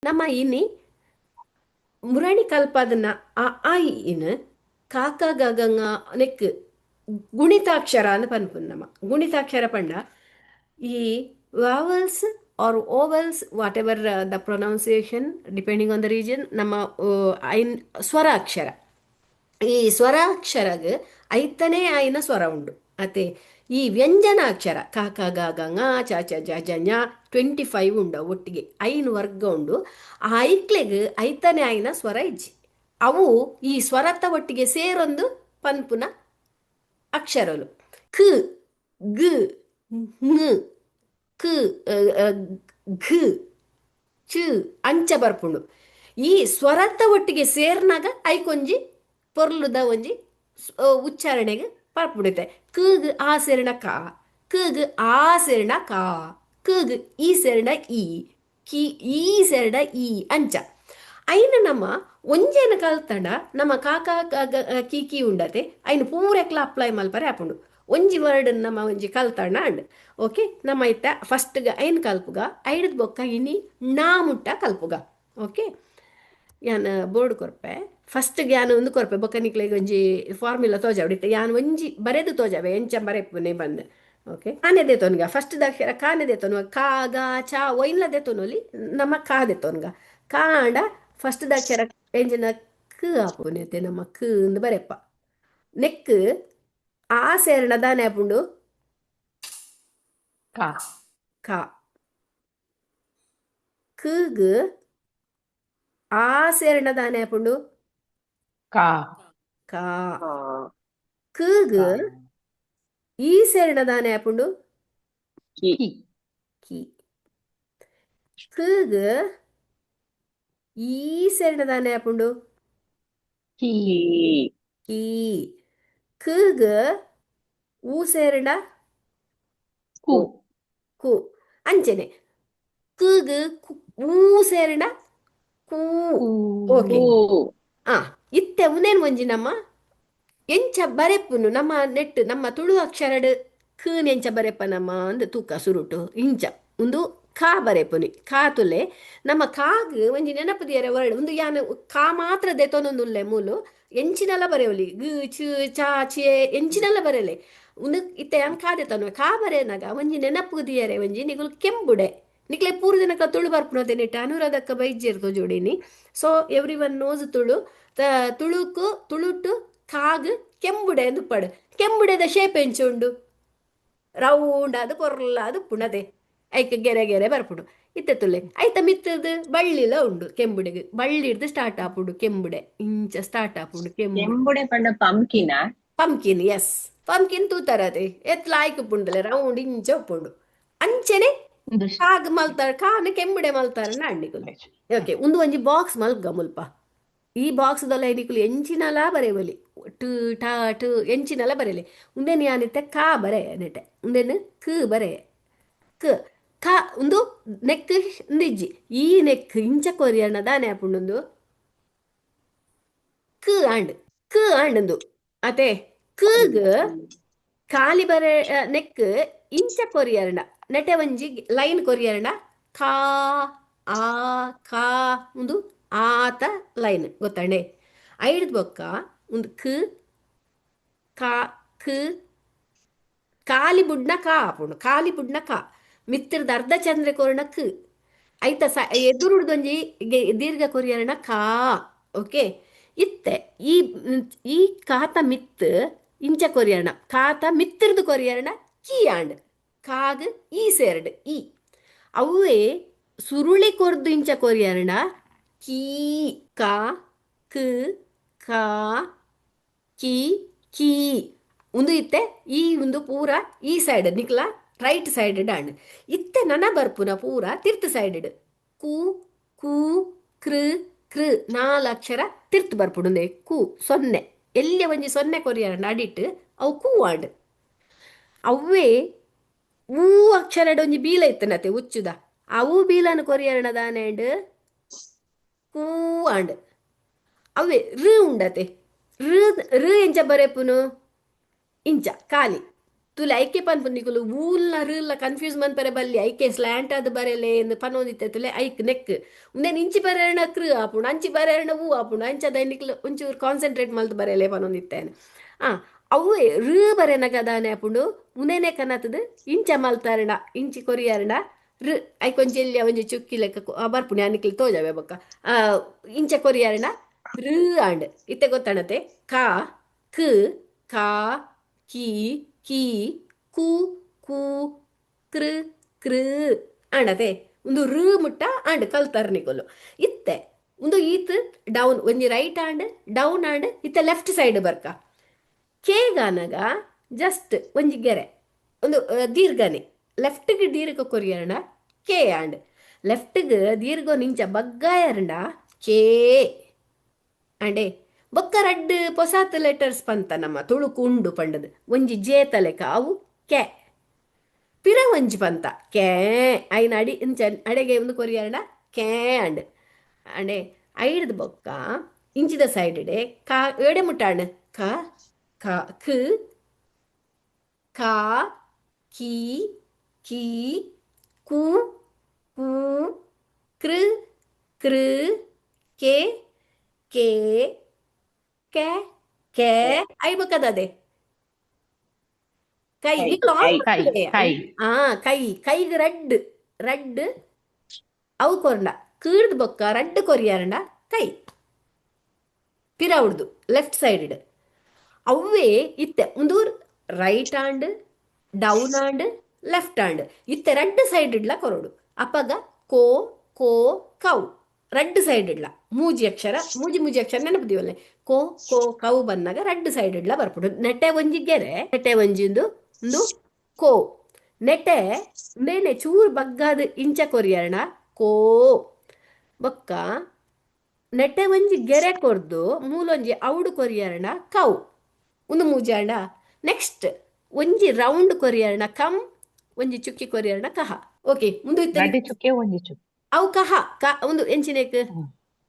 ನಮ್ಮ ಇನಿ ಮುರಣಿ ಕಲ್ಪದನ್ನ ಆ ಆ ಇನ್ ಕಾಕ ಗಗಂಗ ನೆಕ್ ಗುಣಿತಾಕ್ಷರ ಅಂತ ಪನ್ಪುನ್ ನಮ್ಮ ಗುಣಿತಾಕ್ಷರ ಪಂಡ ಈ vowels or vowels whatever the pronunciation depending on the region ನಮ್ಮ ಐನ್ ಸ್ವರ ಅಕ್ಷರ ಈ ಸ್ವರ ಅಕ್ಷರಗ್ ಐತನೇ ಆಯ್ನ ಸ್ವರ ಉಂಡು ಅತೆ ಈ ವ್ಯಂಜನ ಅಕ್ಷರ ಕ ಕ ಗ ಗ ङ ಚ ಚ ಜ ಜ ಞ 25 ಉಂಡು ಒಟ್ಟಿಗೆ ಐನ್ ವರ್ಗ ಉಂಡು ಆ ಐಕ್ಲೆಗ್ ಐತನೇ ಆಯ್ನ ಸ್ವರ ಇಜ್ಜಿ ಅವು ಈ ಸ್ವರತ ಒಟ್ಟಿಗೆ ಸೇರೊಂದು ಪನ್ಪುನ ಅಕ್ಷರಲು ಕ್ ಗ್ ಞ ಕ್ ಘ ಚ ಅಂಚ ಬರ್ಪುಂಡು ಈ ಸ್ವರತ ಒಟ್ಟಿಗೆ ಸೇರ್ನಾಗ ಐಕೊಂಜಿ ಪೊರ್ಲುದ ಒಂಜಿ ಉಚ್ಚಾರಣೆಗೆ ಬರ್ಪುಡುತ್ತೆ ಕಗ್ ಆ ಸೇರಿನ ಕ ಕಗ್ ಆ ಸೇರಿನ ಕಾ ಕಗ್ ಈ ಸೇರಿನ ಈ ಕಿ ಈ ಸೇರಿನ ಈ ಅಂಚ ಐನ ನಮ್ಮ ಒಂಜೇನ ಕಲ್ತಂಡ ನಮ್ಮ ಕಾಕ ಕಿ ಕಿ ಉಂಡತೆ ಐನು ಪೂರೆಕ್ಲ ಅಪ್ಲೈ ಮಲ್ಪರೆ ಆಪುಂಡು ಒಂಜಿ ವರ್ಡ್ ನಮ್ಮ ಒಂಜಿ ಕಲ್ತಂಡ ಅಂಡ್ ಓಕೆ ನಮ್ಮ ಐತ ಫಸ್ಟ್ಗ ಐನ್ ಕಲ್ಪುಗ ಐಡದ್ ಬೊಕ್ಕ ಇನಿ ನಾ ಮುಟ್ಟ ಕಲ್ಪುಗ ಓಕೆ ಯಾನ್ ಬೋರ್ಡ್ ಕೊರ್ಪೆ ಫಸ್ಟ್ಗೆ ಯಾನ್ ಒಂದು ಕೊರ್ಪೆ ಬೊಕ್ಕ ನಿಕ್ಲೆಗ್ ಒಂಜಿ ಫಾರ್ಮುಲಾ ತೋಜಾವಡಿತ್ತೆ ಯಾನ್ ಒಂಜಿ ಬರೆದು ತೋಜಾವೆ ಎಂಚ ಬರೆಪುನೆ ಬಂದ್ ಓಕೆ ಕಾನೆ ದೇತೋನ್ಗ ಫಸ್ಟ್ ಅಕ್ಷರ ಕಾನೆ ದೇತೋನ್ಗ ಕಾ ಗ ಚ ಒಯ್ಲ ದೇತೋನೊಲಿ ನಮ್ಮ ಕಾ ದೇತೋನ್ಗ ಕಾಂಡ ಫಸ್ಟ್ ಅಕ್ಷರ ಎಂಜಿನ ಕ ಆಪುನೆತೆ ನಮ್ಮ ಕ ಅಂದ್ ಬರೆಪ್ಪ ನೆಕ್ ಆ ಸೇರಣ ದಾನೆ ಆಪುಂಡು Ka. ಕ ಕಗ್ ಆ ಸೇರಣ ದಾನೆ ಆಪುಂಡು Ka. ಕಾ ka, ಕಗ್ Ka. ಈ ಸೇರಣ ದಾನೆ ಆಪುಂಡು ki, Ki. ಕಿ ಕಗ್ ಈ ಸೇರಣ ದಾನೆ ಆಪುಂಡು Ki. ki, ಕೀ ಕಗ್ ಊ ಸೇರಣ Ku. ಕು ಅಂಚನೆ ಕಗ್ ಊ ಸೇರಣ ಕೂ Ku. ಓಕೆ ku, ಆ ಇತ್ತೆ ಉನೇನ್ ಒಂಜಿ ನಮ್ಮ ಎಂಚ ಬರೆಪ್ಪುನು ನಮ್ಮ ನೆಟ್ ನಮ್ಮ ತುಳು ಅಕ್ಷರಡ್ ಕನ್ ಎಂಚ ಬರೆಪ್ಪ ನಮ್ಮ ಅಂದ್ ತೂಕ ಸುರುಟು ಇಂಚ ಒಂದು ಕಾ ಬರೆಪುನಿ ಕಾ ತುಲೆ ನಮ್ಮ ಕಾಗ್ ಒಂಜಿ ನೆನಪುದಿಯರೆ ವರ್ಡ್ ಒಂದು ಯಾನ್ ಕಾ ಮಾತ್ರ ದೆತೊನೊಂದುಲ್ಲೆ ಮೂಲು ಎಂಚಿನಲ್ಲ ಬರೆಯೊಲಿ ಗ್ ಚ ಚಾ ಚೇ ಎಂಚಿನಲ್ಲ ಬರೆಯಲೆ ಒಂದು ಇತ್ತೆ ಯಾನ್ ಕಾ ದೆತೊನ ಕಾ ಬರೆಯನಾಗ ಒಂಜಿ ನೆನಪುದಿಯರೆ ಒಂಜಿ ನಿಗುಲು ಕೆಂಬುಡೆ ನಿಕ್ಲೆ ಪೂರ ದಿನಕ ತುಳು ಬರ್ಪುನತೆ ನೆಟ್ ಅನುರಾಧಕ್ಕ ಬೈಜ್ಜೇರ್ತು ಜೋಡಿನಿ so every one knows Tulu ತುಳುಕು ತುಳುಟು ಕಾಗ್ ಕೆಂಬುಡೆ ಎಂದು ಪಡು ಕೆಂಬುಡೆದ ಶೇಪ್ ಎಂಚುಂಡು ರೌಂಡ್ ಅದು ಪೊರ್ಲ ಅದು ಪುಣದೆ ಐಕ್ ಗೆರೆ ಗೆರೆ ಬರ್ಪುಡು ಇತ್ತೆ ತುಲೆ ಐತ ಮಿತ್ತದು ಬಳ್ಳಿಲ ಉಂಡು ಕೆಂಬುಡೆಗ್ ಬಳ್ಳಿ ಹಿಡ್ದು ಸ್ಟಾರ್ಟ್ ಆಪುಂಡು ಕೆಂಬುಡೆ ಇಂಚ ಸ್ಟಾರ್ಟ್ ಆಪುಂಡು ಕೆಂಬುಡೆ embude panda pumpkin ಆ? ಪಂಕಿನ್ ಎಸ್ ಪಂಕಿನ್ ತೂತರದೆ ಎತ್ಲ ಆಯ್ಕೆ ಪುಂಡಲೆ ರೌಂಡ್ ಇಂಚ ಉಪ್ಪುಂಡು ಅಂಚನೆ ಒಂದು ಕಾಗ್ ಮಲ್ತಾರ ಕಾನ್ ಕೆಂಬುಡೆ ಮಲ್ತಾರ ಅಣ್ಣಿಕುಲು ಓಕೆ ಒಂದು ಒಂಜಿ ಬಾಕ್ಸ್ ಮಲ್ಗ ಮುಲ್ಪ ಈ ಬಾಕ್ಸ್ ದೊಲ್ಲ ಎನಿಕುಲು ಎಂಚಿನಲ ಬರೆಯಬಲಿ ಟು ಟಾ ಟು ಎಂಚಿನಲ ಬರೆಯಲಿ ಉಂದೆನ್ ಯಾನಿತ್ತೆ ಕಾ ಬರೆ ನೆಟೆ ಉಂದೆನ್ ಕ ಬರೆ ಕ ಕ ಒಂದು ನೆಕ್ ನಿಜ್ಜಿ ಈ ನೆಕ್ ಇಂಚ ಕೊರಿಯಣ ದಾನೆ ಆಪುಂಡು ಕ ಆಂಡ್ ಕ ಆಂಡ್ ಒಂದು ಅತೆ ಕಗ್ ಕಾಲಿ ಬರೆ ನೆಕ್ ಇಂಚ ಕೊರಿಯರ್ಣ ನೆಟೆ ಒಂಜಿ ಲೈನ್ ಕೊರಿಯರ್ಣ ಖಾ ಆ ಖಾ ಒಂದು ಆತ ಲೈನ್ ಗೊತ್ತಂಡೆ ಐಡ್ ಬೊಕ್ಕ ಒಂದು ಕ ಕಾ ಕ ಕಾಲಿ ಬುಡ್ನ ಕಾ ಆಪುಂಡು ಕಾಲಿ ಬುಡ್ನ ಕಾ ಮಿತ್ತಿರ್ದ ಅರ್ಧ ಚಂದ್ರ ಕೊರ್ಣ ಕ ಐತ ಎದುರುಡ್ದೊಂಜಿ ದೀರ್ಘ ಕೊರಿಯರ್ಣ ಕಾ ಓಕೆ ಇತ್ತೆ ಈ ಈ ಕಾತ ಮಿತ್ ಇಂಚ ಕೊರಿಯರ್ಣ ಕಾತ ಮಿತ್ತಿರ್ದು ಕೊರಿಯರ್ಣ ಕೀ ಆಂಡ್ ಕಾಗ್ ಈ ಸೇರ್ಡ್ ಈ ಅವೇ ಸುರುಳಿ ಕೊರ್ದು ಇಂಚ ಕೊರಿಯರ್ಣ ಕೀ ಕಾ ಕ ಕಾ ಕೀ ಕೀ ಒಂದು ಇತ್ತೆ ಈ ಒಂದು ಪೂರ ಈ ಸೈಡ್ ನಿಕ್ಲ ರೈಟ್ ಸೈಡ್ ಡಾಂಡ್ ಇತ್ತೆ ನನ ಬರ್ಪುನ ಪೂರ ತಿರ್ತ್ ಸೈಡ್ ಕು ಕು ಕೃ ಕೃ ನಾಲ್ ಅಕ್ಷರ ತಿರ್ತ್ ಬರ್ಪುಡುಂದೆ ಕು ಸೊನ್ನೆ ಎಲ್ಲೆ ಒಂಜಿ ಸೊನ್ನೆ ಕೊರಿಯರ್ ಅಡಿಟ್ ಅವು ಕೂ ಆಂಡ್ ಅವೇ ಊ ಅಕ್ಷರಡ್ ಒಂಜಿ ಬೀಲ ಇತ್ತನತೆ ಉಚ್ಚುದ ಅವು ಬೀಲನ ಕೊರಿಯರ್ಣ ದಾನೆಂಡ್ ಕೂ ಆಂಡ್ ಅವೇ ಋ ಉಂಡತೆ ಋ ಋ ಎಂಚ ಬರೆಪುನು ಇಂಚ ಕಾಲಿ ತುಲೆ ಐಕೆ ಪನ್ಪುನಿಕುಲು ಊಲ್ನ ರ್ಲ ಕನ್ಫ್ಯೂಸ್ ಮನ್ಪರೆ ಬಲ್ಲಿ ಐಕೆ ಸ್ಲ್ಯಾಂಟ್ ಆದ್ ಬರೆಲೆ ಎಂದು ಪನೊಂದಿತ್ತೆ ತುಲೆ ಐಕ್ ನೆಕ್ ಉಂದೆನ್ ಇಂಚಿ ಬರೆಯಣ ಕೃ ಆಪುಂಡು ಅಂಚಿ ಬರೆಯಣ ಊ ಆಪುಂಡು ಅಂಚದ ನಿಕ್ಲು ಒಂಚೂರು ಕಾನ್ಸಂಟ್ರೇಟ್ ಮಲ್ತು ಬರೆಯಲೆ ಪನೊಂದಿತ್ತೇನೆ ಆ ಅವು ಋ ಬರೆನ ಗದಾನೆ ಆಪುಂಡು ಉಂದೆನೆ ಕನತದು ಇಂಚ ಮಲ್ತಾರಣ ಇಂಚಿ ಕೊರಿಯಾರಣ ಋ ಐಕೊಂಚಿ ಎಲ್ಲಿ ಒಂಜಿ ಚುಕ್ಕಿ ಲೆಕ್ಕ ಬರ್ಪುಣಿ ಅನಿಕ್ಲಿ ತೋಜಾವೆ ಬೊಕ್ಕ ಆ ಇಂಚ ಕೊರಿಯಾರಣ ಋ ಆಂಡ್ ಇತ್ತೆ ಗೊತ್ತಣತೆ ಕಾ ಕ್ ಕಾ ಕಿ ಕಿ ಕು ಕು ಕೃ ಕೃ ಆಂಡತೆ ಒಂದು ಋ ಮುಟ್ಟ ಆಂಡ್ ಕಲ್ತರ್ನಿಕೊಲು ಇತ್ತೆ ಒಂದು ಈತ್ ಡೌನ್ ಒಂಜಿ ರೈಟ್ ಆಂಡ್ ಡೌನ್ ಆಂಡ್ ಇತ್ತೆ ಲೆಫ್ಟ್ ಸೈಡ್ ಬರ್ಕ ಕೇಗಾನಗ ಜಸ್ಟ್ ಒಂಜಿ ಗೆರೆ ಒಂದು ದೀರ್ಘನೆ ಲೆಫ್ಟ್ಗೆ ದೀರ್ಘ ಕೊರಿಯರಣ ಕೇ ಆಂಡ್ ಲೆಫ್ಟ್ಗೆ ದೀರ್ಘ ನಿಂಚ ಬಗ್ಗಾಯರಂಡ ಕೇ ಅಂಡೆ ಬೊಕ್ಕ ರಡ್ಡ್ ಪೊಸಾತ್ ಲೆಟರ್ಸ್ ಪಂತ ನಮ್ಮ ತುಳುಕು ಉಂಡು ಪಂಡದು ಒಂಜಿ ಜೇತ ಲೆಕ್ಕ ಅವು ಕೆ ಪಿರ ಒಂಜಿ ಪಂತ ಕೇ ಐನ ಅಡಿ ಇಂಚ ಅಡೆಗೆ ಒಂದು ಕೊರಿಯರಣ ಕೇ ಅಂಡ್ ಅಂಡೆ ಐಡ್ದು ಬೊಕ್ಕ ಇಂಚಿದ ಸೈಡ್ ಕಾ ಏಡೆ ಮುಟ್ಟಾಂಡ್ ಕ ಕ ಕ್ ಕಾ ಕಿ ಕಿ ಕು ಕು ಕೃ ಕೃ ಕೆ ಕೆ ಕೆ ಕೆ ಐ ಬಕ್ಕದದೆ ಕೈ ಕೈ ನಿಕ್ಲು ಆನ್ ಕೈ ಕೈ ಮಾಡ್ತಿದೆ ಕೈ ಆ ಕೈ ಕೈಗೆ ರಡ್ಡ್ ರಡ್ಡ್ ಅವು ಕೊರ್ಂಡ ಕೀರ್ದ್ ಬೊಕ್ಕ ರಡ್ಡ್ ಕೊರಿಯಾರಂಡ ಕೈ ಪಿರ ಉಡ್ದು ಲೆಫ್ಟ್ ಸೈಡ್ ಅವೇ ಇತ್ತೆ ಒಂದು right and down and left and ಇತ್ತೆ ರಡ್ಡ್ ಸೈಡ್ ಇಡ್ಲ ಕೊರಡು ಅಪ್ಪಗ ಕೋ ಕೋ ಕೌ ರಡ್ಡ್ ಸೈಡ್ ಇಡ್ಲ ಮೂಜಿ ಅಕ್ಷರ ಮೂಜಿ ಅಕ್ಷರ ನೆನಪದಿವಲ್ಲೆ ಕೋ ಕೋ ಕೌ ಬಂದಾಗ ರಡ್ಡ್ ಸೈಡ್ ಇಡ್ಲ ಬರ್ಪುಡು ನೆಟ್ಟೆ ಒಂಜಿ ಗೆರೆ ನೆಟ್ಟೆ ಒಂಜಿ ಒಂದು ಕೋ ನೆಟ್ಟೆ ಮೇನೆ ಚೂರು ಬಗ್ಗಾದ ಇಂಚ ಕೊರಿಯರಣ ಕೋ ಬೊಕ್ಕ ನೆಟ್ಟೆ ಒಂಜಿ ಗೆರೆ ಕೊರ್ದು ಮೂಲೊಂಜಿ ಔಡು ಕೊರಿಯರಣ ಕೌ ಒಂದು ಮೂಜಾಂಡ ನೆಕ್ಸ್ಟ್ ಒಂಜಿ ರೌಂಡ್ ಕೊರಿಯರಣ ಕಮ್ ಒಂಜಿ ಚುಕ್ಕಿ ಕೊರಿಯರಣ ಕಹ ಓಕೆ ಮುಂದೆ ಇತ್ತ ರಡ್ಡ್ ಚುಕ್ಕೆ ಒಂಜಿ ಚುಕ್ಕೆ ಅವು ಕಹ ಒಂದು ಎಂಚಿನೇಕ್ ಹ್ಮ್.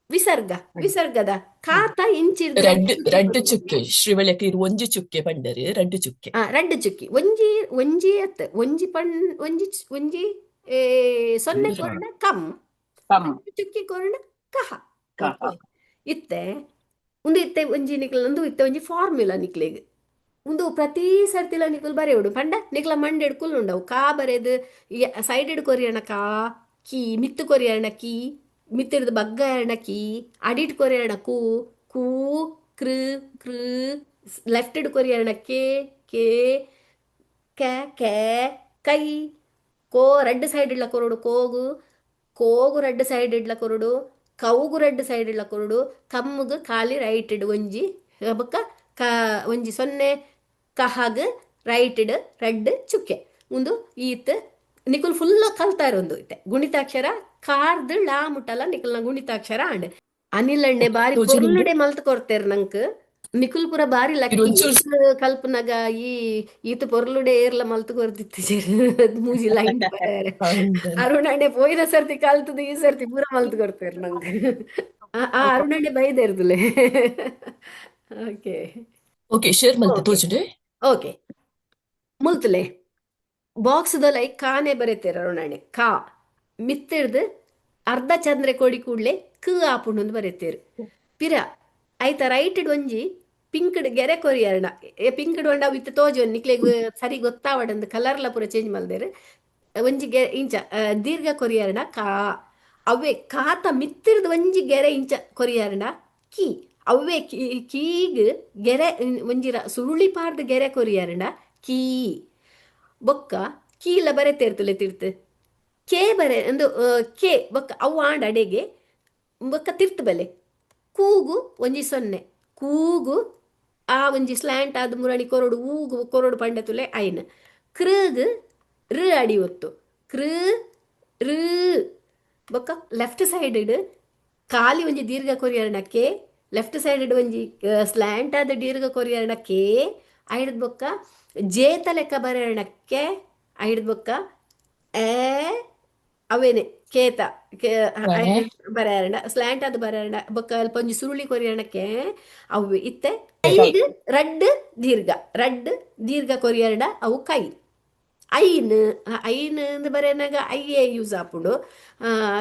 ವಿಸರ್ಗ ರಡ್ಡ್. ವಿಸರ್ಗದ ಹ್ಮ್. ಕಾತ ಇಂಚಿರ್ದು ರಡ್ಡ್ ಚುಕ್ಕಿ ರಡ್ಡ್ ಕೊರಿಯರಣ ಚುಕ್ಕೆ ಶ್ರೀವಳ್ಯಕ್ಕೆ ಒಂಜಿ ಚುಕ್ಕೆ ಪಂಡರ್ ರಡ್ಡ್ ಚುಕ್ಕೆ ರಡ್ಡ್ ಚುಕ್ಕಿ ಒಂಜಿ ಒಂಜಿ ಅತ್ ಒಂಜಿ ಒಂಜಿ ಒಂಜಿ ಸೊನ್ನೆ ಕೊರಣ ಕಮ್ ಪಮ್ ರಡ್ಡ್ ಚುಕ್ಕಿ ಕೊರಣ ಕಹ ಕಹ ಓಕೆ ಇತ್ತೆ ಒಂದು ಇತ್ತೆ ಒಂಜಿ ನಿಕ್ಲ ಒಂದು ಇತ್ತೆ ಒಂಜಿ ಫಾರ್ಮುಲಾ ನಿಕ್ಲೆಗ್ ಒಂದು ಪ್ರತಿ ಸರ್ತಿಲ ನಿಕುಲ್ ಬರೆಯೋಡು ಪಂಡ ನಿಕ್ಲ ಮಂಡೆಡ್ ಕುಲ್ ಉಂಡವು ಕಾ ಬರೆದು ಸೈಡೆಡ್ ಕೊರಿಯಣ ಕಾ ಕಿ ಮಿತ್ತು ಕೊರಿಯಣ ಕಿ ಮಿತ್ತಿಡ್ದು ಬಗ್ಗಾಯಣ ಕಿ ಅಡಿಟ್ ಕೊರಿಯಣ ಕು ಕೂ ಕೃ ಕೃ ಲೆಫ್ಟೆಡ್ ಕೊರಿಯಣ ಕೆ ಕೆ ಕೆ ಕೈ ಕೋ ರಡ್ಡ್ ಸೈಡ್ ಇಡ್ಲ ಕೊರಡು ಕೋಗು ಕೋಗು ರಡ್ಡ್ ಸೈಡ್ ಇಡ್ಲ ಕೊರಡು ಕೌಗು ರಡ್ಡ್ ಸೈಡ್ ಇಡ್ಲ ಕೊರಡು ಕಮ್ಮುಗು ಖಾಲಿ ರೈಟ್ ಇಡ್ ಒಂಜಿ ಬೊಕ್ಕ ಕ ಒಂಜಿ ಸೊನ್ನೆ ಕಹಗ್ ರೈಟ್ ಇಡ್ ರಡ್ಡ್ ಚುಕ್ಕೆ ಒಂದು ಈತ್ ನಿಕುಲ್ ಫುಲ್ ಕಲ್ತಾರ ಒಂದು ಇತ್ತೆ ಗುಣಿತಾಕ್ಷರ ಕಾರ್ದ್ ಲಾ ಮುಟ್ಟಲ್ಲ ನಿಕಲ್ನ ಗುಣಿತಾಕ್ಷರ ಅಂಡ್ ಅನಿಲ್ ಅಂಡೆ ಬಾರಿ ತೋಜುನಿಂಡು ಪೊರ್ಲುಡೆ ಮಲ್ತ್ ಕೊಡ್ತೇರ್ ನಂಕ್ ನಿಕುಲ್ ಪುರ ಬಾರಿ ಲಕ್ಕಿ ಒಂಚೂರು ಕಲ್ಪನಾಗ ಈ ಈತ್ ಪೊರ್ಲುಡೆ ಏರ್ಲ ಮಲ್ತ್ ಕೊರ್ದಿತ್ತು ಮೂಜಿ ಲೈನ್ ಬರೆಯರೆ ಅರುಣಾಂಡೆ ಪೋಯಿನ ಸರ್ತಿ ಕಲ್ತದ ಈ ಸರ್ತಿ ಪೂರ ಮಲ್ತ್ ಕೊಡ್ತೇರ್ ನಂಗೆ ಆ ಅರುಣಾಂಡೆ ಬೈದೇರ್ದುಲೆ ಓಕೆ ಓಕೆ ಶೇರ್ ಮಲ್ತೆ ಓಕೆ ತೋಜುಂಡೆ ಓಕೆ ಮುಲ್ತಲೆ ಬಾಕ್ಸ್ದ ಕಾನೆ ಬರೀತೇರ ಅರುಣಾಣೆ ಕಾ ಮಿತ್ತಿಡ್ದು ಅರ್ಧ ಚಂದ್ರೆ ಕೊಡಿ ಕೂಡ್ಲೆ ಕ ಆಪುಂಡು ಬರೀತೇರು ಪಿರ ಐತ ರೈಟ್ ಒಂಜಿ ಪಿಂಕ್ಡ್ ಗೆರೆ ಕೊರಿಯರ್ನ ಪಿಂಕ್ಡ್ ಒಂಡ ವಿತ್ ತೋಜು ನಿಕ್ಲೆಗ್ ಸರಿ ಗೊತ್ತಾವಡಂದು ಕಲರ್ಲ ಪೂರ ಚೇಂಜ್ ಮಲ್ದೇರು ಒಂಜಿ ಗೆರೆ ಇಂಚ ದೀರ್ಘ ಕೊರಿಯರ್ನ ಕಾ ಅವೇ ಕಾತ ಮಿತ್ತಿರ್ದು ಒಂಜಿ ಗೆರೆ ಇಂಚ ಕೊರಿಯರ್ನ ಕಿ ಅವೇ ಕೀಗ್ ಗೆರೆ ಒಂಜಿ ಸುರುಳಿ ಪಾರ್ದು ಗೆರೆ ಕೊರಿಯರ್ನ ಕೀ ಬೊಕ್ಕ ಕೀಲ ಬರೆತೇರ್ತಲೆ ತಿರ್ತು ಕೆ ಬರೆ ಒಂದು ಕೆ ಬೊಕ್ಕ ಅವು ಆಂಡ ಅಡೆಗೆ ಬೊಕ್ಕ ತಿರ್ತು ಬಲೆ ಕೂಗು ಒಂಜಿ ಸೊನ್ನೆ ಕೂಗು ಆ ಒಂಜಿ ಸ್ಲ್ಯಾಂಟ್ ಆದ ಮುರಣಿ ಕೊರಡು ಊಗು ಕೊರಡು ಪಂಡತುಲೆ ಐನ್ ಕೃಗ್ ಋ ಅಡಿ ಒತ್ತು ಕೃ ಋ ಬೊಕ್ಕ ಲೆಫ್ಟ್ ಸೈಡ್ ಖಾಲಿ ಒಂಜಿ ದೀರ್ಘ ಕೊರಿಯರ್ನ ಕೆ ಲೆಫ್ಟ್ ಸೈಡ್ ಒಂಜಿ ಸ್ಲ್ಯಾಂಟ್ ಆದ ದೀರ್ಘ ಕೊರಿಯರ್ನ ಕೆ ಐಡ್ದ ಬೊಕ್ಕ ಜೇತ ಲೆಕ್ಕ ಬರೆಯರ್ನ ಕೆ ಐಡ್ದ ಬೊಕ್ಕ ಎ ಅವೇನೆ ಕೇತ ಕೊನೆ ಬರೆಯಂಡ ಸ್ಲ್ಯಾಂಟ್ ಅದು ಬರೆಯಂಡ ಬೊಕ್ಕ ಅಲ್ಪ ಒಂಜಿ ಸುರುಳಿ ಕೊರಿಯಣಕ್ಕೆ ಅವು ಇತ್ತೆ ಕೈ ಐಡ್ ರಡ್ ದೀರ್ಘ ರಡ್ ದೀರ್ಘ ಕೊರಿಯಂಡ ಅವು ಕೈ ಐನ್ ಐನ್ ಎಂದು ಬರೆಯನಾಗ ಐಯೇ ಯೂಸ್ ಆಪುಂಡು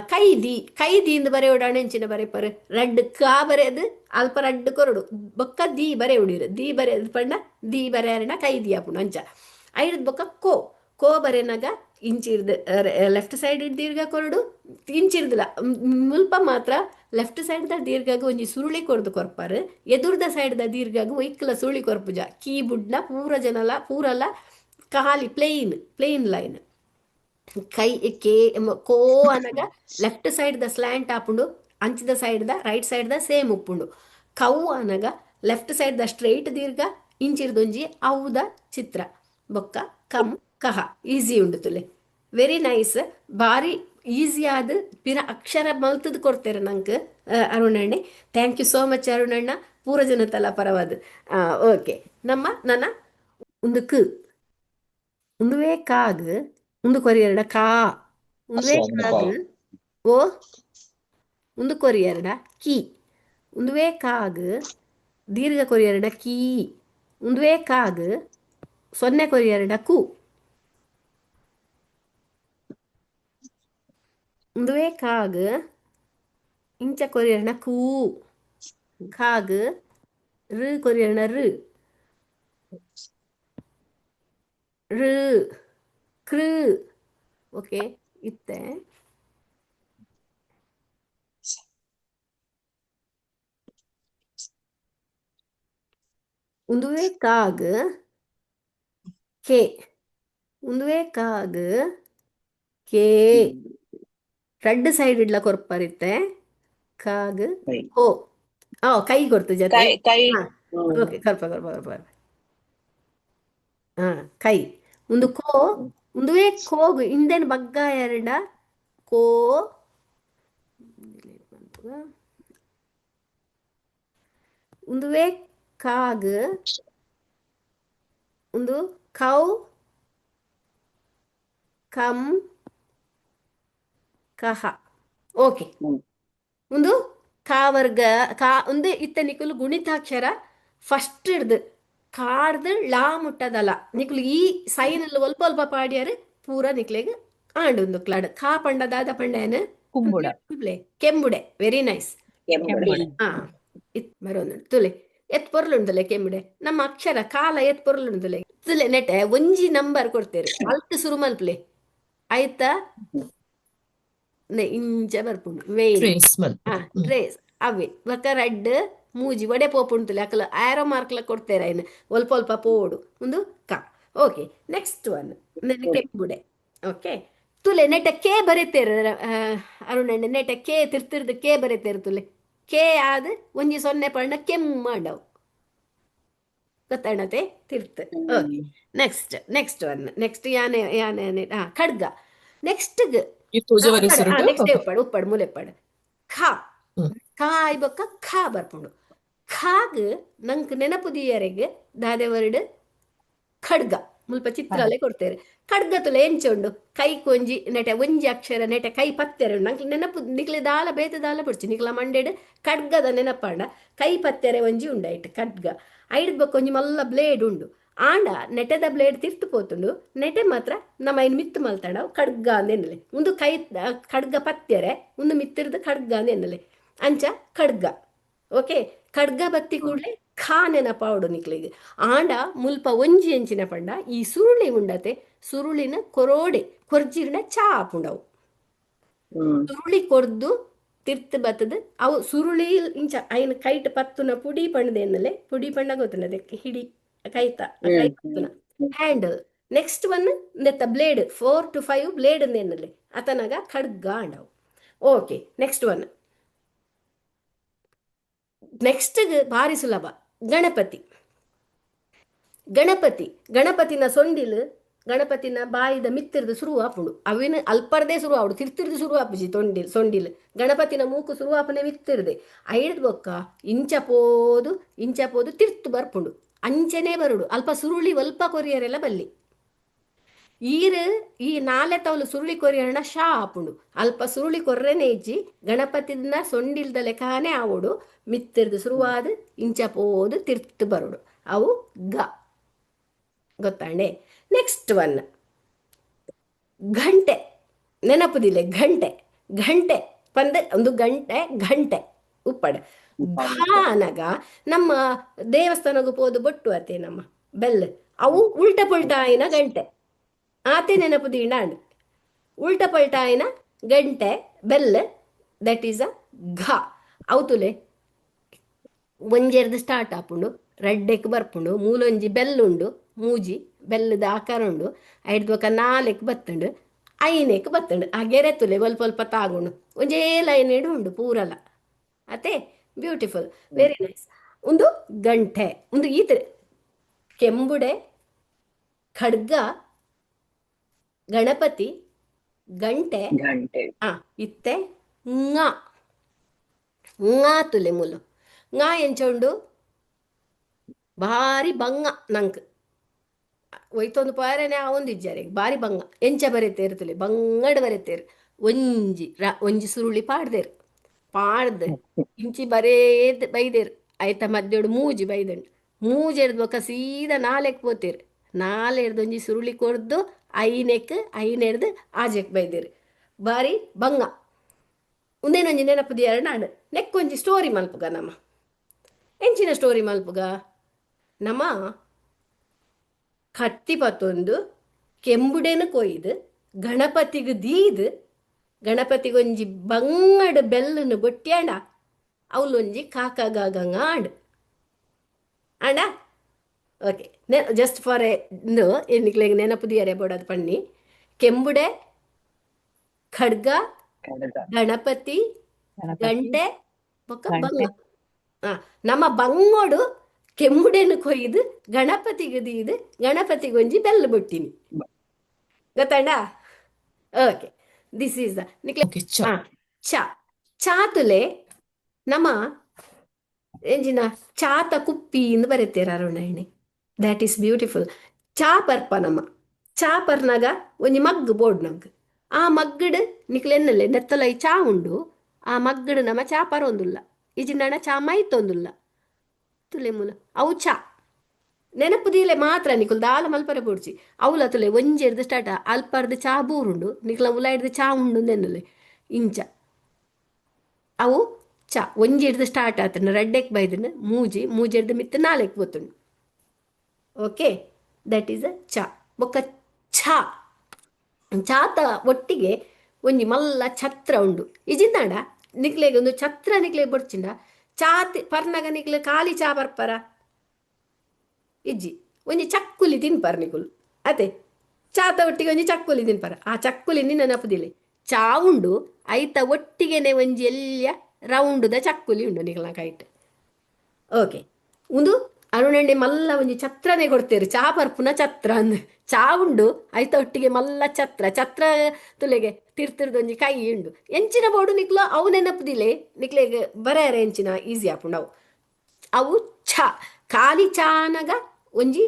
ಕೈದಿ ಕೈದಿ ಎಂದು ಬರೆಯೋಡಾಣ ಹೆಂಚಿನ ಬರೆಪರು ರಡ್ ಕಾ ಬರೆಯದು ಅಲ್ಪ ರಡ್ ಕೊರಡು ಬೊಕ್ಕ ದಿ ಬರೆ ಉಡಿರು ದಿ ಬರೆಯದು ಪಂಡ ದಿ ಬರೆಯರಣ ಕೈದಿ ಆಪುಂಡು ಅಂಚ ಐಡ್ ಬೊಕ್ಕ ಕೋ ಬರೆಯನಾಗ ಇಂಚಿರ್ದು ಲೆಫ್ಟ್ ಸೈಡ್ ದೀರ್ಘ ಕೊರಡು ಇಂಚಿರ್ದಿಲ್ಲ ಮುಲ್ಪ ಮಾತ್ರ ಲೆಫ್ಟ್ ಸೈಡ್ ದ ದೀರ್ಘಗ ಒಂಜಿ ಸುರುಳಿ ಕೊರ್ದು ಕೊರ್ಪಾರು ಎದುರ್ದ ಸೈಡ್ ದ ದೀರ್ಘಗ ಒಯ್ಕಲ ಸುರುಳಿ ಕೊರ್ಪುಜ ಕೀ ಬುಡ್ನ ಪೂರ ಜನಲ ಪೂರಲ್ಲ ಖಾಲಿ ಪ್ಲೇನ್ ಲೈನ್ ಕೈ ಕೋ అనಗ ಲೆಫ್ಟ್ ಸೈಡ್ ದ ಸ್ಲ್ಯಾಂಟ್ ಆಪುಂಡು ಅಂಚಿದ ಸೈಡ್ ದ ರೈಟ್ ಸೈಡ್ ದ ಸೇಮ್ ಉಪ್ಪುಂಡು ಕೌ అనಗ ಲೆಫ್ಟ್ ಸೈಡ್ ದ ಸ್ಟ್ರೈಟ್ ದೀರ್ಘ ಇಂಚಿರ್ದೊಂಜಿ ಅವುದ ಚಿತ್ರ ಬೊಕ್ಕ ಕಮ್ ಕಹ ಈಸಿ ಉಂಡು ತುಲೆ ವೆರಿ ನೈಸ್ ಬಾರಿ ಈಸಿ ಆದ ಪಿನ ಅಕ್ಷರ ಮಲ್ತದ್ ಕೊಡ್ತೇರೆ ನಂಗೆ ಅರುಣಣ್ಣೆ ಥ್ಯಾಂಕ್ ಯು ಸೋ ಮಚ್ ಅರುಣಣ್ಣ ಪೂರ ಜನ ತಲ ಪರವಾದ ಓಕೆ ನನ್ನ ಒಂದು ಉಂದುವೆ ಕಾಗ್ ಉಂದು ಕೊರಿಯರ್ಡ ಕಾ ಉಂದುವೆ ಕಾಗ್ ಓ ಉಂದು ಕೊರಿಯರ್ಡ ಕಿ ಉಂದುವೆ ಕಾಗ್ ದೀರ್ಘ ಕೊರಿಯರ್ಡ ಕೀ ಉಂದುವೆ ಕಾಗ್ ಸೊನ್ನೆ ಕೊರಿಯರ್ಡ ಕು ಉಂದುವೆ ಕಾಗ್ ಇಂಚ ಕೊರಿಯರ್ಡ ಕೂ ಕಾಗ್ ರು ಕೊರಿಯರ್ಡ ರು ರು ಕೃ ಓಕೆ ಇತ್ತೆ ಉಂದುವೆ ಕಾಗ್ ಕೆ ಉಂದುವೆ ಕಾಗ್ ಕೆ ರೆಡ್ ಸೈಡ್ ಇಡ್ಲ ಕೊರ್ಪರಿತ್ತೆ ಕಾಗ್ ಕೈ ಹೋ ಕೈ ಕೊಡ್ತು ಜೊತೆ ಕೈ ಕೈ ಹಾ ಓಕೆ ಹಾ ಕೈ ಒಂದು ಉಂದುವೆ ಕೋಗು ಇಂದೆನ್ ಬಗ್ಗ ಎರಡ ಕೋ ಉಂದುವೆ ಕಾಗ್ ಒಂದು ಕೌ ಕಮ್ ಕಹ ಓಕೆ ಒಂದು ಕಾವರ್ಗ ಕಾ ಒಂದು ಇತ್ತ ನಿಕುಲು ಗುಣಿತಾಕ್ಷರ ಫಸ್ಟ್ ಹಿಡ್ದು ಕಾರ್ದು ಲಾ ಮುಟ್ಟದಲ್ಲ ನಿಕುಲು ಈ ಸೈನಲ್ಲಿ ಅಲ್ಪ ಪಾಡ್ಯಾರು ಪೂರ ನಿಕ್ಲೆಗ್ ಆಂಡು ಕ್ಲಾಡ್ ಕಾ ಪಂಡ ದಾದ ಪಂಡೇನು ಕುಂಬುಡ ಕೆಂಬುಡೆ ವೆರಿ ನೈಸ್ ಕೆಂಬುಡಿ ಕೆಂಬುಡೆ ಹಾ ಬರೋನು ತುಲೆ ಎತ್ ಪೊರ್ಲುಂಡಲೆ ಕೆಂಬುಡೆ ನಮ್ಮ ಅಕ್ಷರ ಕಾಲ ಎತ್ ಪೊರ್ಲುಂಡಲೆ ತುಲೆ ನೆಟೆ ಒಂಜಿ ನಂಬರ್ ಕೊಡ್ತೇರು ಅಲ್ತ್ ಶುರು ಮಲ್ಪಲೆ ಆಯ್ತಾ ಇಂಚ ಬರ್ಪುಂಡು ವೇಲ್ ಟ್ರೇಸ್ ಮಲ್ಪೆ ಟ್ರೇಸ್ ಅವೇ ಬಕ್ಕ ರೆಡ್ ಮೂಜಿ ಒಡೆ ಪೋಪುಂಟುಲೆ ಅಕಲ ಆರೋ ಮಾರ್ಕ್ಲ ಕೊಡ್ತೇರೆ ಆಯ್ನ ಒಲ್ಪ ಪೋಡು ಒಂದು ಕ ಓಕೆ ನೆಕ್ಸ್ಟ್ ಒನ್ ಕೆಂಬುಡೆ ಓಕೆ ತುಲೆ ನೆಟ ಕೆ ಬರೀತೇರು ಅರುಣಣ್ಣ ನೆಟ ಕೆ ತಿರ್ತಿರ್ದು ಕೆ ಬರೀತೇರು ತುಲೆ ಕೆ ಆದ ಒಂಜಿ ಸೊನ್ನೆ ಪಂಡ ಕೆಮ್ಮು ಮಾಡವು ಗೊತ್ತಾಣತೆ ತಿರ್ತ್ ಓಕೆ ನೆಕ್ಸ್ಟ್ ಒನ್ ನೆಕ್ಸ್ಟ್ ಯಾನೆ ಖಡ್ಗ ನೆಕ್ಸ್ಟ್ ಈ ತೋಜವರೆ ಸುರುಟು ನೆಕ್ಸ್ಟ್ ಉಪ್ಪಡು ಮುಲೆಪ್ಪಡು ಖಾ ಇಬೊಕ್ಕ ಖಾ ಬರ್ಪುಂಡು ಖಾಗ್ ನಂಕ್ ನೆನಪುದಿಯರೆಗೆ ದಾದೆ ವರ್ಡ್ ಖಡ್ಗ ಮುಲ್ಪ ಚಿತ್ರಾಲೆ ಕೊಡ್ತೇರೆ ಖಡ್ಗ ತುಲೆ ಎಂಚುಂಡು ಕೈ ಕೊಂಜಿ ನೆಟೆ ಒಂಜಿ ಅಕ್ಷರ ನೆಟೆ ಕೈ ಪತ್ತೆರೆ ಉಂಡು ನಂಗೆ ನೆನಪು ನಿಕ್ಲೆ ದಾಲ ಬೇತೆ ದಾಲ ಬಿಡ್ಚಿ ನಿಕ್ಲ ಮಂಡೆಡ್ ಖಡ್ಗದ ನೆನಪಂಡ ಕೈ ಪತ್ತೆರೆ ಒಂಜಿ ಉಂಡಾಯ್ತು ಖಡ್ಗ ಐಡ್ ಬೊಕ್ಕ ಒಂಜಿ ಮಲ್ಲ ಬ್ಲೇಡ್ ಉಂಡು ಆಂಡ ನೆಟೆದ ಬ್ಲೇಡ್ ತಿರ್ತು ಪೋತುಂಡು ನೆಟೆ ಮಾತ್ರ ನಮ್ಮ ಐನ್ ಮಿತ್ತು ಮಲ್ತಾಡ ಖಡ್ಗ ಅಂದೆನ್ನಲೆ ಒಂದು ಕೈ ಖಡ್ಗ ಪತ್ತೆರೆ ಒಂದು ಮಿತ್ತಿರ್ದು ಖಡ್ಗ ಅಂದೆನ್ನಲೆ ಅಂಚ ಖಡ್ಗ ಓಕೆ ಖಡ್ಗ ಬತ್ತಿ ಕೂಡಲೇ ಖಾ ನೆನಪಾವಡು ನಿಕ್ಲಿಗೆ ಆಂಡ ಮುಲ್ಪ ಒಂಜಿ ಎಂಚಿನ ಪಂಡ ಈ ಸುರುಳಿ ಉಂಡತೆ ಸುರುಳಿನ ಕೊರ್ಜಿರ್ನ ಚಾ ಆಪುಂಡವು ಸುರುಳಿ ಕೊರ್ದು ತಿರ್ತ್ ಬತ್ತದ ಅವು ಸುರುಳಿ ಇಂಚ ಐನ್ ಕೈಟ್ ಪತ್ತುನ ಪುಡಿ ಪಂಡದೆನ್ನಲೆ ಪುಡಿ ಪಂಡ ಗೊತ್ತುನದೆ ಹಿಡಿ ಕೈ ಪತ್ತುನ ಹ್ಯಾಂಡಲ್ ನೆಕ್ಸ್ಟ್ ಒನ್ ನೆತ್ತ ಬ್ಲೇಡ್ 4 to 5 ಬ್ಲೇಡ್ ಎಂದೆನ್ನಲೆ ಅತನಗ ಖಡ್ಗ ಆಂಡವು ಓಕೆ ನೆಕ್ಸ್ಟ್ ಒನ್ ನೆಕ್ಸ್ಟ್ ಭಾರಿ ಸುಲಭ ಗಣಪತಿನ ಸೊಂಡಿಲು ಗಣಪತಿನ ಬಾಯಿದ ಮಿತ್ತಿರ್ದು ಶುರು ಆಪುಂಡು ಅವಿನ ಅಲ್ಪರ್ದೇ ಶುರು ಆವಡು ತಿರ್ತಿರ್ದು ಶುರು ಆಪುಜಿ ಸೊಂಡಿಲು ಗಣಪತಿನ ಮೂಕು ಶುರು ಆಪನೆ ಮಿತ್ತಿರ್ದೆ ಐಡ್ ಬೊಕ್ಕ ಇಂಚ ಪೋದು ತಿರ್ತು ಬರ್ಪುಂಡು ಅಂಚನೆ ಬರುಡು ಅಲ್ಪ ಸುರುಳಿ ಒಲ್ಪ ಕೊರಿಯರೆಲ್ಲ ಬಲ್ಲಿ ಈರು ಈ ನಾಲೆ ತವಲು ಸುರುಳಿ ಕೊರಿಯಣ ಶಾ ಆಪುಂಡು ಅಲ್ಪ ಸುರುಳಿ ಕೊರ್ರೆನೆ ಇಜ್ಜಿ ಗಣಪತಿನ ಸೊಂಡಿಲ್ದಲೆ ಕಾನೆ ಆವೋಡು ಮಿತ್ತಿರ್ದು ಶುರುವಾದ ಇಂಚ ಪೋದು ತಿರ್ತು ಬರುಡು ಅವು ಗ ಗೊತ್ತಾಂಡೆ. ನೆಕ್ಸ್ಟ್ ಒನ್ ಘಂಟೆ, ನೆನಪುದಿಲ್ಲ ಘಂಟೆ. ಘಂಟೆ ಪಂದ ಒಂದು ಗಂಟೆ ಘಂಟೆ ಉಪ್ಪಡ ಘಾನಗ ನಮ್ಮ ದೇವಸ್ಥಾನಗೂ ಪೋದು ಬೊಟ್ಟು ಅತೆ ನಮ್ಮ ಬೆಲ್ ಅವು ಉಲ್ಟ ಪುಲ್ಟ ಆಯ್ನ ಗಂಟೆ ಆತೆ ನೆನಪುದೀಂಡ ಉಲ್ಟ ಪಲ್ಟ ಆಯ್ನ ಗಂಟೆ ಬೆಲ್ ದಟ್ ಈಸ್ ಅ ಘ ಅವತುಲೆ ಒಂಜೆರ್ದು ಸ್ಟಾರ್ಟ್ ಆಪುಂಡು ರಡ್ಡೆಕ್ ಬರ್ಪುಂಡು ಮೂಲೊಂಜಿ ಬೆಲ್ಲುಂಡು ಮೂಜಿ ಬೆಲ್ಲದ ಆಕಾರ ಉಂಡು ಐದು ಬೊಕ ನಾಲೆಕ್ ಬತ್ತುಂಡು ಐನೆಕ್ ಬತ್ತುಂಡು ಆ ಗೆರೆತುಲೆ ಸ್ವಲ್ಪ ಸ್ವಲ್ಪ ತಾಗುಂಡು ಒಂಜೇ ಲೈನ್ ಇಡು ಉಂಡು ಪೂರಲ ಅತೆ ಬ್ಯೂಟಿಫುಲ್ ವೆರಿ ನೈಸ್. ಒಂದು ಗಂಟೆ ಒಂದು ಈತ ಕೆಂಬುಡೆ ಖಡ್ಗ ಗಣಪತಿ ಗಂಟೆ ಗಂಟೆ ಇತ್ತೆ ಂಗ ತುಲೆ ಮುಲು ಂಗ ಎಂಚುಂಡು ಭಾರಿ ಬಂಗ ನಂಕ್ ಒಯ್ತೊಂದು ಪಾರನೆ ಆ ಒಂದು ಇಜ್ಜಾರೆ ಭಾರಿ ಬಂಗ ಎಂಚ ಬರೆತೇರು ತುಲೆ ಬಂಗಡ್ ಬರೆತೇರು ಒಂಜಿ ಸುರುಳಿ ಪಾಡ್ದೇರು ಪಾಡ್ದೆ ಇಂಚಿ ಬರೇದ್ ಬೈದೇರು ಆಯ್ತ ಮಧ್ಯೋಡು ಮೂಜಿ ಬೈದಂಡು ಮೂಜಿ ಎಡ್ದು ಬೊಕ ಸೀದಾ ನಾಲೆಕ್ ಪೋತೇರು ನಾಲೆ ಎಡ್ದು ಒಂಜಿ ಸುರುಳಿ ಕೊರ್ದು ಐನೆರ್ದು ಆಜೆಕ್ ಬೈದೇರು ಬಾರಿ ಬಂಗ. ಒಂದೇನೊಂಜಿ ನೆನಪುದಿ ಎರಡು ನೆಕ್ ಒಂಜಿ ಸ್ಟೋರಿ ಮಲ್ಪುಗ ನಮ್ಮ ಎಂಚಿನ ಸ್ಟೋರಿ ಮಲ್ಪುಗ ನಮ್ಮ ಕತ್ತಿ ಪತ್ತೊಂದು ಕೆಂಬುಡೆನು ಕೊಯ್ದು ಗಣಪತಿಗೆ ದೀದು ಗಣಪತಿಗೊಂಜಿ ಬಂಗಡ್ ಬೆಲ್ಲನ್ನು ಬೊಟ್ಟ್ಯಾಂಡ ಅವಲೊಂಜಿ ಕಾಕಗಾಗಂಗ ಆಂಡ ಓಕೆ ಜಸ್ಟ್ ಫಾರ್ ಇಂದು ಎನ್ನಿಕ್ಲೆ ನೆನಪುದಿಯರೆ ಬೋಡದು ಪಣ್ಣಿ ಕೆಂಬುಡೆ ಖಡ್ಗ ಗಣಪತಿ ಗಂಟೆ ಬೊಕ್ಕ ಬಂಗ. ನಮ್ಮ ಬಂಗೋಡು ಕೆಂಬುಡೆನು ಕೊಯ್ದು ಗಣಪತಿಗೆ ದೀದು ಗಣಪತಿಗೊಂಜಿ ಬೆಲ್ಲ ಬೊಟ್ಟಿನಿ ಗೊತ್ತಾಂಡ. ಓಕೆ ದಿಸ್ ಈಸ್ ದ ನಿಕ್ಲೆ Okay, cha. ಚಾ ಚಾತುಲೆ ನಮ್ಮ ಎಂಜಿನ ಚಾತ ಕುಪ್ಪಿ ಇಂದು ಬರೀತೇರ ಅರುಣಾಯಣಿ ದ್ಯಾಟ್ ಈಸ್ ಬ್ಯೂಟಿಫುಲ್. ಚಾ ಪರ್ಪ ನಮ್ಮ ಚಾ ಪರ್ನಾಗ ಒಂಜಿ ಮಗ್ ಬೋರ್ಡ್ ನಂಗೆ ಆ ಮಗ್ಗಡ್ ನಿಕ್ಲೆನ್ನಲೆ ನೆತ್ತಲೈ ಚಾ ಉಂಡು ಆ ಮಗ್ಗಡ್ ನಮ್ಮ ಚಾ ಪರೊಂದುಲ್ಲ ಇಜಿಂಡಣ ಚಾ ಮೈತೊಂದುಲ್ಲ ತುಲೆ ಮುಲ ಅವು ಚಾ ನೆನಪುದಿಲೆ ಮಾತ್ರ ನಿಕುಲ್ ದಾಲ ಮಲ್ಪರೆ ಪೋಡ್ಚಿ ಅವಲ ತುಲೆ ಒಂಜೆರ್ದು ಸ್ಟಾರ್ಟ್ ಅಲ್ಪರ್ದು ಚಾ ಬೂರುಂಡು ನಿಕ್ಲ ಉಲಾಯ್ದು ಚಾ ಉಂಡು ನೆನ್ನಲೆ ಇಂಚ ಅವು ಚಾ ಒಂಜೆರ್ದು ಸ್ಟಾರ್ಟ್ ಆತನ ರಡ್ಡೆಕ್ ಬೈದನ ಮೂಜೆರ್ದು ಮಿತ್ತು ನಾಲೆಕ್ ಬತ್ತುಂಡು. ಓಕೆ ದಟ್ ಈಸ್ ಅ ಚಾ ಬೊಕ್ಕ ಛಾ ಚಾತ ಒಟ್ಟಿಗೆ ಒಂಜಿ ಮಲ್ಲ ಛತ್ರ ಉಂಡು ಇಜಿಂದಾಂಡ ನಿಕ್ಲೆಗೆ ಒಂದು ಛತ್ರ ನಿಕ್ಲೆಗೆ ಬೊಡ್ಚಿಂಡ ಚಾತಿ ಪರ್ನಗ ನಿಕ್ಲೆ ಖಾಲಿ ಚಾ ಬರ್ಪರ ಇಜ್ಜಿ ಒಂಜಿ ಚಕ್ಕುಲಿ ತಿನ್ಪರ್ ನಿಕುಲು ಅತೆ ಚಾತ ಒಟ್ಟಿಗೆ ಒಂಜಿ ಚಕ್ಕುಲಿ ತಿನ್ಪರ ಆ ಚಕ್ಕುಲಿ ನಿನ್ನ ನೆನಪುದಿಲ್ಲ ಚಾ ಉಂಡು ಐತ ಒಟ್ಟಿಗೆನೆ ಒಂಜಿ ಎಲ್ಯ ರೌಂಡುದ ಚಕ್ಕುಲಿ ಉಂಡು ನಿಕಲ್ನ ಕೈಟ್. ಓಕೆ ಒಂದು ಅರುಣೆಣ್ಣೆ ಮಲ್ಲ ಒಂಜಿ ಛತ್ರನೇ ಕೊಡ್ತೇರು ಚಾ ಪರ್ಪುನ ಛತ್ರ ಅಂದ್ ಚಾ ಉಂಡು ಐತ ಒಟ್ಟಿಗೆ ಮಲ್ಲ ಛತ್ರ ತುಲೆಗೆ ತಿರ್ತಿರ್ದೊಂಜಿ ಕೈ ಉಂಡು ಎಂಚಿನ ಬೋಡು ನಿಕ್ಲ ಅವು ನೆನಪುದಿಲೆ ನಿಕ್ಲೆಗೆ ಬರೇರೆ ಎಂಚಿನ ಈಸಿ ಆಪುಂಡು ಅವು ಛಾ ಖಾಲಿ ಚಾನಗ ಒಂಜಿ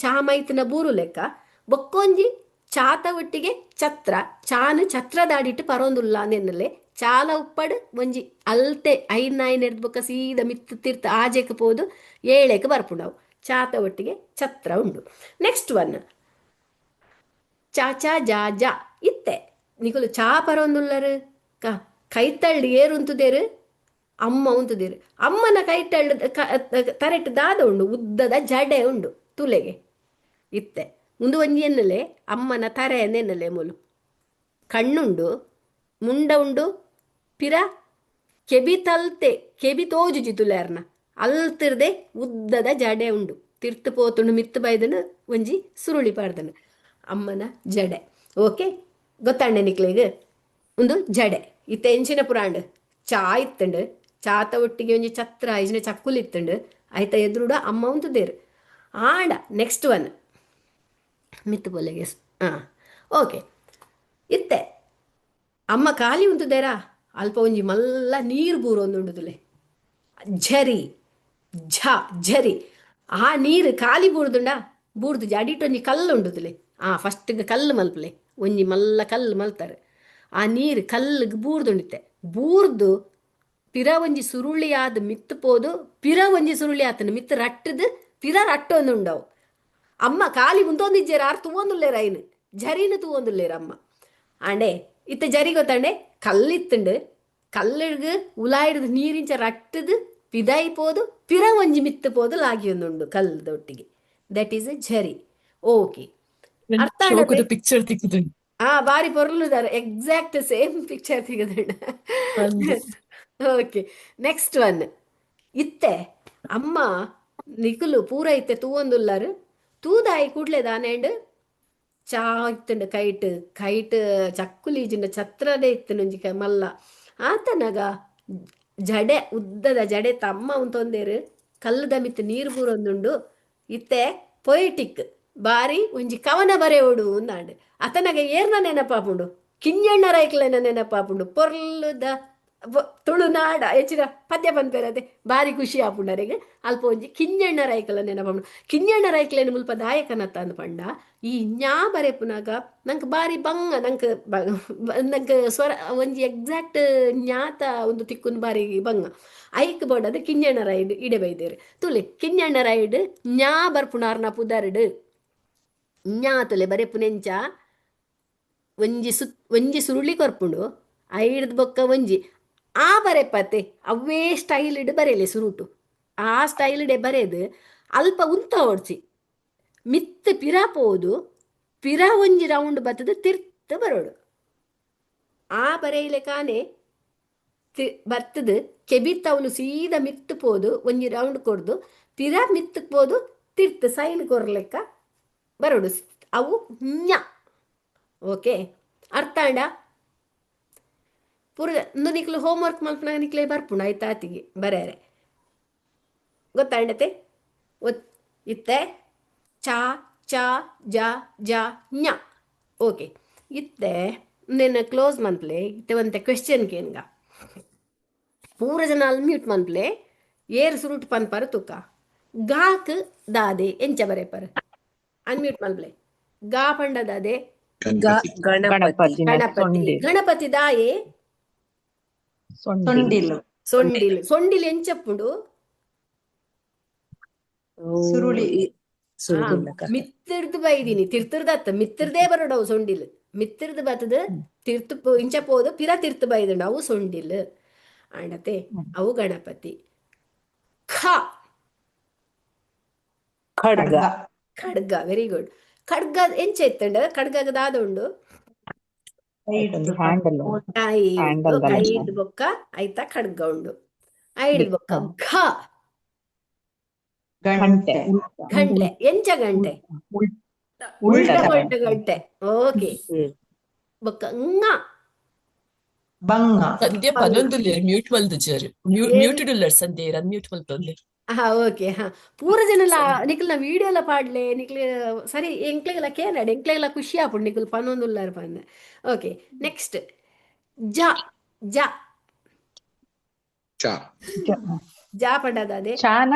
ಚಾ ಮೈತಿನ ಬೂರು ಲೆಕ್ಕ ಬೊಕ್ಕೊಂಜಿ ಚಾತ ಒಟ್ಟಿಗೆ ಛತ್ರ ಚಾನು ಛತ್ರದಾಡಿಟ್ಟು ಪರೊಂದುಲ್ಲ ನೆನ್ನಲೆ ಚಾಲ ಉಪ್ಪಡು ಒಂಜಿ ಅಲ್ತೆ ಐನೆರ್ದು ಬೊಕ್ಕ ಸೀದ ಮಿತ್ತು ತಿರ್ತ ಆಜೆಕ್ ಪೋದು ಏಳೆಕ್ ಬರ್ಪುಂಡವು ಚಾತ ಒಟ್ಟಿಗೆ ಛತ್ರ ಉಂಡು. ನೆಕ್ಸ್ಟ್ ಒನ್ ಚಾಚಾ ಜಾ ಇತ್ತೆ ನಿಕುಲು ಚಾ ಪರೊಂದುಲ್ಲರು ಕೈತಳ್ಳಿ ಏರು ಉಂತುದೇರು ಅಮ್ಮ ಉಂತುದೇರು ಅಮ್ಮನ ಕೈತಳ್ಳು ತರೆಟ್ ದಾದ ಉಂಡು ಉದ್ದದ ಜಡೆ ಉಂಡು ತುಲೆಗೆ ಇತ್ತೆ ಮುಂದು ಒಂಜಿ ಎನ್ನಲೆ ಅಮ್ಮನ ತರೆ ನೆನ್ನಲೆ ಮುಲು ಕಣ್ಣುಂಡು ಮುಂಡ ಉಂಡು ಪಿರ ಕೆಬಿ ತೋಜುಜಿ ತುಲೇರ್ನ ಅಲ್ತಿರ್ದೆ ಉದ್ದದ ಜಡೆ ಉಂಡು ತಿರ್ತು ಪೋತುಂಡು ಮಿತ್ತು ಬೈದನು ಒಂಜಿ ಸುರುಳಿ ಪಾಡ್ದನು ಅಮ್ಮನ ಜಡೆ. ಓಕೆ ಗೊತ್ತಾಂಡೆ ನಿಕ್ಲೆಗೆ ಒಂದು ಜಡೆ ಇತ್ತ ಎಂಚಿನ ಪುರಾಂಡು ಚಾ ಇತ್ತಂಡು ಚಾತ ಒಟ್ಟಿಗೆ ಒಂಜಿ ಛತ್ರ ಐಜಿನ ಚಕ್ಕುಲಿ ಇತ್ತಂಡು ಆಯ್ತ ಎದುರುಡ ಅಮ್ಮ ಉಂತುದೇರು ಆಂಡ. ನೆಕ್ಸ್ಟ್ ಒನ್ ಮಿತ್ತು ಪೊಲೆಗೆ ಓಕೆ ಇತ್ತೆ ಅಮ್ಮ ಖಾಲಿ ಉಂತುದೇರಾ ಅಲ್ಪ ಒಂಜಿ ಮಲ್ಲ ನೀರು ಬೂರೊಂದುಂಡುದುಲೆ ಝರಿ ಆ ನೀರು ಖಾಲಿ ಬೂರ್ದುಂಡ ಬೂರ್ದು ಜಡಿಟೊಂಜಿ ಕಲ್ಲು ಉಂಡುದುಲೆ ಫಸ್ಟ್ಗೆ ಕಲ್ಲು ಮಲ್ಪಲೆ ಒಂಜಿ ಮಲ್ಲ ಕಲ್ಲು ಮಲ್ತಾರೆ. ಆ ನೀರು ಕಲ್ಲಿಗೆ ಬೂರ್ದುಂಡಿತ್ತೆ. ಬೂರ್ದು ಪಿರ ಒಂಜಿ ಸುರುಳಿ ಆದ ಮಿತ್ತು ಪೋದು ಪಿರ ಒಂಜಿ ಸುರುಳಿ ಆತನ ಮಿತ್ತು ರಟ್ಟದು ಪಿರ ರಟ್ಟೊಂದುಂಡವು. ಅಮ್ಮ ಕಾಲಿ ಮುಂದೊಂದಿಜ್ಜೇರ ಆರು ತೂವೊಂದುಲ್ಲೇರ ಐನು ಜರಿನು ತೂವೊಂದುಲ್ಲೇರ ಅಮ್ಮ ಆಂಡೆ ಇತ್ತ ಜರಿ ಗೊತ್ತಂಡೆ ಕಲ್ಲಿತ್ತುಂಡು ಕಲ್ಲಿಗೆ ಉಲಾಯಿಡ್ದು ನೀರಿಂಚ ರಟ್ಟದು ಪಿದಾಯಿ ಪೋದು ಪಿರ ಒಂಜಿ ಮಿತ್ತು ಪೋದು ಲಾಗಿ ಒಂದುಂಡು ಕಲ್ಲದೊಟ್ಟಿಗೆ. ದಟ್ ಈಸ್ ಎ ಜರಿ. ಓಕೆ, ಅರ್ಥ ಆಂಡತೆ? ಶೋಕದ ಪಿಕ್ಚರ್ ತಿಕ್ಕುದು ಬಾರಿ ಪೊರ್ಲುದಾರ ಎಕ್ಸಾಕ್ಟ್ ಸೇಮ್ ಪಿಕ್ಚರ್ ತೆಗೆದಂಡ. ಅಂದು ಓಕೆ, ನೆಕ್ಸ್ಟ್ ಒನ್. ಇತ್ತೆ ಅಮ್ಮ ನಿಕುಲು ಪೂರ ಇತ್ತೆ ತೂವೊಂದುಲ್ಲಾರು ತೂದಾಯಿ ಕೂಡ್ಲೆ ದಾನೆಂಡ್ ಚಾ ಇತ್ತುಂಡು ಕೈಟ್ ಕೈಟ್ ಚಕ್ಕುಲೀಜಿಂಡ ಛತ್ರದೇ ಇತ್ತುಂಡು ಒಂಜಿ ಮಲ್ಲ ಆತನಗ ಜಡೆ ಉದ್ದದ ಜಡೆ ತಮ್ಮ ಉಂತೊಂದೇರು ಕಲ್ಲುದ ಮಿತ್ತು ನೀರು ಪೂರೊಂದುಂಡು ಇತ್ತೆ ಪೊಯಿಟಿಕ್ ಬಾರಿ ಒಂಜಿ ಕವನ ಬರೆಯೋಡು ಅಂದಾಂಡು ಅತನಗ ಏರ್ನ ನೆನಪಾಪುಂಡು ಕಿಂಜಣ್ಣ ರೈಕ್ಲನ ನೆನಪಾಪುಂಡು ಪೊರ್ಲುದ ತುಳುನಾಡ ಹೆಚ್ಚಿನ ಪದ್ಯ ಪನ್ಪೇರದೆ ಬಾರಿ ಖುಷಿ ಆಪುಂಡರೆಗೆ ಅಲ್ಪ ಒಂಜಿ ಕಿಂಜಣ್ಣ ರೈಕಲ ನೆನಪುಂಡು. ಕಿಂಜಣ್ಣ ರೈಕ್ಲೇನು ಮುಲ್ಪ ದಾಯಕನತ್ತ ಅಂದ್ ಪಂಡ ಈ ನ್ಯಾ ಬರೆಪುನಾಗ ನಂಗೆ ಬಾರಿ ಬಂಗ ನಂಗೆ ಸ್ವರ ಒಂಜಿ ಎಕ್ಸಾಕ್ಟ್ ನ್ಯಾತ ಒಂದು ತಿಕ್ಕುನ್ ಬಾರಿ ಬಂಗ hike ಬೋಡದು Kinjanna ride ಇಡೆ ಬೈದೇರು ತುಲೆ Kinjanna ride ನ್ಯಾ ಬರ್ಪುನಾರ್ನ ಪುದರ್ಡ್ ನ್ಯಾ ತುಲೆ ಬರೆಪುನೆಂಚ ಒಂಜಿ ಸುರುಳಿ ಕೊರ್ಪುಂಡು ಐಡ್ದು ಬೊಕ್ಕ ಒಂಜಿ ಆ ಬರೆಪತ್ತೆ ಅವೇ ಸ್ಟೈಲ್ ಇಡ್ ಬರೆಯಲಿ ಸುರುಟು ಆ ಸ್ಟೈಲ್ ಇಡೆ ಬರೆದು ಅಲ್ಪ ಉಂತ ಓಡ್ಸಿ ಮಿತ್ತು ಪಿರ ಪೋದು ಪಿರ ಒಂಜಿ ರೌಂಡ್ ಬತ್ತದು ತಿರ್ತು ಬರೋಡು ಆ ಬರೆಯಲೆ ಕಾನೆ ಬರ್ತದು ಕೆಬಿತ್ತವನು ಸೀದಾ ಮಿತ್ತು ಪೋದು ಒಂಜಿ ರೌಂಡ್ ಕೊಡ್ದು ಪಿರ ಮಿತ್ತಕ್ ಪೋದು ತಿರ್ತು ಸೈನ್ ಕೊರ್ಲೆಕ್ಕ ಬರೋಡು ಅವು ಞ. ಓಕೆ, ಅರ್ಥ ಆಂಡ? ಪೂರ ಇಂದು ನಿಕ್ಲು ಹೋಮ್ವರ್ಕ್ ಮಲ್ಪನಾಗ ನಿಕ್ಲೆ ಬರ್ಪುಂಡು ಆಯ್ತಾ ಆತಿಗೆ ಬರೆಯರೆ ಗೊತ್ತಾಂಡತೆ? ಇತ್ತೆ ಚಾ ಚಾ ಜ ಜ ಞ. ಓಕೆ, ಇತ್ತೆ ನಿನ್ನ ಕ್ಲೋಸ್ ಮನ್ಪ್ಲೆ ಇತ್ತೆ ಒಂತೆ ಕ್ವೆಶ್ಚನ್ ಕೇನ್ಗ ಪೂರ ಜನ ಅಲ್ಮ್ಯೂಟ್ ಮನ್ಪ್ಲೆ ಏರು ಸುರುಟ್ ಪನ್ಪರು ತುಕ ಗಾಕ್ ದಾದೆ ಎಂಚ ಬರೆಪರು ಅನ್ಮ್ಯೂಟ್ ಮನ್ಪ್ಲೆ ಗಾ ಪಂಡ ದಾದೆ ಗಣಪತಿ ಗಣಪತಿ ಗಣಪತಿ ದಾಯೆ ಸೊಂಡಿಲು ಸೊಂಡಿಲು ಸೊಂಡಿಲು ಎಂಚಪ್ಪುಂಡು ಸುರುಳಿ ಮಿತ್ತಿರ್ದು ಬೈದಿನಿ ತಿರ್ತಿರ್ದತ್ತ ಮಿತ್ತಿರ್ದೇ ಬರೋಡವು ಸೊಂಡಿಲು ಮಿತ್ತಿರ್ದು ಬತ್ತದ ತಿರ್ತು ಇಂಚ ಪೋದು ಪಿರ ತಿರ್ತು ಬೈದಂಡು ಅವು ಸೊಂಡಿಲು ಆಂಡತೆ ಅವು ಗಣಪತಿ. ಖ ಖಡ್ಗ ಖಡ್ಗ, ವೆರಿ ಗುಡ್. ಖಡ್ಗ ಎಂಚ ಎತ್ತಂಡ ಖಡ್ಗದ ದಾದ ಹ್ಯಾಂಡಲ್ ಐದು ಐದು ಬೊಕ್ಕ ಐತ ಖಡ್ಗ ಉಂಡು ಐದು ಬೊಕ್ಕ ಘ ಗಂಟೆ ಗಂಟೆ ಎಂಚ ಗಂಟೆ ಉಲ್ಟ ಪಲ್ಟ ಗಂಟೆ. ಓಕೆ, ಬೊಕ್ಕ ಂಗ ಬಂಗ ಸಂಧ್ಯೆ ಪನೊಂದುಲ್ಲೇರ್ ಮ್ಯೂಟ್ ಮಲ್ದಿಜ್ಜಾರು ಮ್ಯೂಟೆಡ್ ಉಲ್ಲರ್ ಸಂಧ್ಯೆ ಅನ್ಮ್ಯೂಟ್ ಮಲ್ತೊಂದೆ. ಓಕೆ, ಪೂರ ಜನ ನಿಕ್ಲ ವಿಡಿಯೋ ಎಲ್ಲ ಪಾಡ್ಲೆ ನಿಕ್ಲ ಸರಿ ಎಂಕ್ಲೆಗೆಲ್ಲ ಕೇನಾಡಿ ಎಂಕ್ಲೆಗೆಲ್ಲ ಖುಷಿ ಆಪುಂಡು ನಿಕ್ಲು ಪನೊಂದುಲ್ಲಾರ ಪಂದ. ಓಕೆ, ನೆಕ್ಸ್ಟ್ ಜ ಜ ಜಾ ಪಂಡದಾದೆ ಚಾನ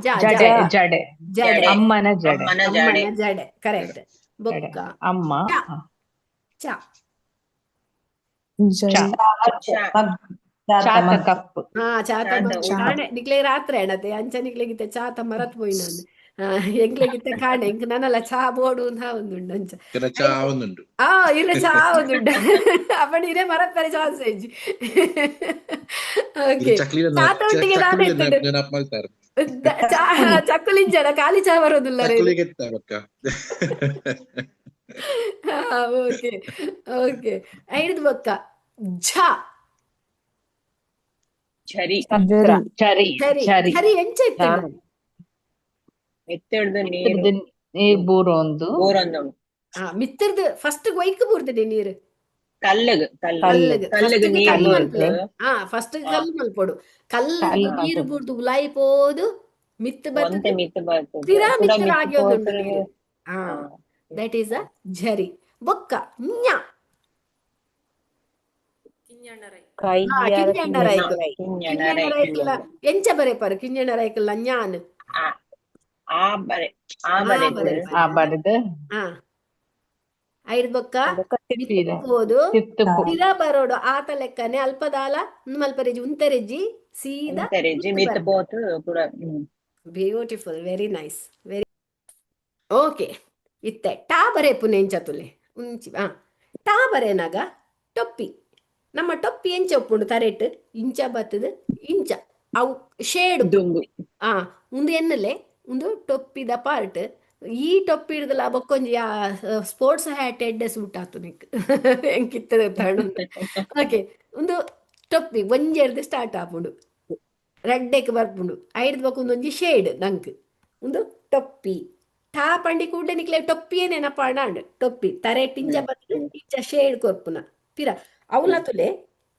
ಜಡೆ ಜಡೆ ಜಡೆ ಅಮ್ಮನ ಜಡೆ ಅಮ್ಮನ ಜಡೆ ಕರೆಕ್ಟ್. ಬೊಕ್ಕ ಅಮ್ಮ ಚ ಚಾತ ಕಪ್ಪು ಚಾತ ಕಾಣೆ ನಿಕ್ಲೆ ರಾತ್ರಿ ಅಣ್ಣತೆ ಅಂಚ ನಿಕ್ಲೆಗಿತ್ತೆ ಚಾತ ಮರತ್ ಪೋಯಿ ನಾನು ಎಂಕ್ಲೆಗಿತ್ತೆ ಕಾಣೆ ಎಂಕ್ ನನ್ನಲ್ಲ ಚಾ ಬೋಡು ಅಂತ ಒಂದುಂಡು ಅಂಚ ಇರ ಚಾ ಒಂದುಂಡು ಅಪ್ಪಣ ಇರೇ ಮರತ್ ಪರೆ ಚಾನ್ಸ್ ಐಜಿ. ಓಕೆ, ಚಾತ ಒಟ್ಟಿಗೆ ನಾನು ಎತ್ತುಂಡು ಚಕ್ಕುಲಿಂಜನ ಖಾಲಿ ಚಾ ಬರೋದಿಲ್ಲ. ಓಕೆ ಓಕೆ, ಐದು ಬೊಕ್ಕ ಝ ಝರಿ ಚರಿ ಚರಿ ಹರಿ ಎಂಚ ಇತ್ತು ಎತ್ತಿಡ್ದು ನೀರ್ ಬೂರೊಂದು ಬೋರೊಂದು ಮಿತ್ತರ್ದು ಫಸ್ಟ್ ಒಯ್ಕ್ ಬೂರ್ತಿದೆ ನೀರು ಕಲ್ಲಗ್ ನೀರ್ ಫಸ್ಟ್ ಕಲ್ಲು ಮಲ್ಪೊಡು ಕಲ್ಲು ನೀರು ಬೂರ್ದು ಉಲಾಯಿ ಪೋದು ಮಿತ್ತು ಬರ್ತದೆ ಪಿರ ಮಿತ್ತರ್ ಆಗಿ ಒಂದುಂಡು ನೀರು. ದಟ್ ಈಸ್ ಅ ಝರಿ. ಬೊಕ್ಕ ಞ ಕಿಂಜಣ್ಣ ರೈಕಲ್ ಎಂಚ ಬರೆಪರು ಕಿಂಜಣ್ಣ ರೈಕಲ್ ಞಾನ್ ಬರೆದು ಐದು ಬೊಕ್ಕ ತಿಪ್ಪಿದ ಮಿತ್ತುಪೋದು ತಿತ್ತುಪು ಪಿರ ಬರೋಡು ಆತ ಲೆಕ್ಕನೆ ಅಲ್ಪದಾಲ ಮಲ್ಪರೆಜಿ ಉಂತರೆಜ್ಜಿ ಸೀದಾ ಇಂತರೆಜ್ಜಿ ಮಿತ್ತು ಮಿತ್ ಬರ್ದು. ಪೋತ್ ಪೂರ beautiful, very nice, very okay. ಇತ್ತೆ ಟಾ ಬರೇಪುನ ಎಂಚತುಲೆ ಉಂಚಿ ಟಾ ಬರೇನಾಗ ಟೊಪ್ಪಿ ನಮ್ಮ ಟೊಪ್ಪಿ ಎಂಚ ಒಪ್ಪುಂಡು ತರೆಟ್ ಇಂಚ ಬತ್ತದು ಇಂಚ ಅವು ಶೇಡ್ ದುಂಬು ಉಂದು ಎನ್ನಲೆ ಒಂದು ಟೊಪ್ಪಿದ ಪಾರ್ಟ್ ಈ ಟೊಪ್ಪಿ ಹಿಡ್ದಲ್ಲ ಬೊಕ್ಕೊಂಜಿ ಸ್ಪೋರ್ಟ್ಸ್ ಹ್ಯಾಟ್ ಎಡ್ಡೆ ಸೂಟ್ ಆತು ನಿಕ್ ಎಂಕಿತ್ತದ ತಣ್ಣು. ಓಕೆ, ಒಂದು ಟೊಪ್ಪಿ ಒಂಜೆರ್ದು ಸ್ಟಾರ್ಟ್ ಆಪುಂಡು ರಡ್ಡೆಕ್ ಬರ್ಪುಂಡು ಐಡ್ದು ಬೊಕ್ಕ ಒಂಜಿ ಶೇಡ್ ನಂಕ್ ಒಂದು ಟೊಪ್ಪಿ ಟಾ ಪಂಡಿ ಕೂಡ್ಲೆ ನಿಕ್ಲೆ ಟೊಪ್ಪಿಯೇ ನೆನಪಾಂಡ್ ಟೊಪ್ಪಿ ತರೆಟ್ ಇಂಚ ಬತ್ತು ಇಂಚ ಶೇಡ್ ಕೊರ್ಪುನ ಪಿರ ಅವಲ ತುಲೆ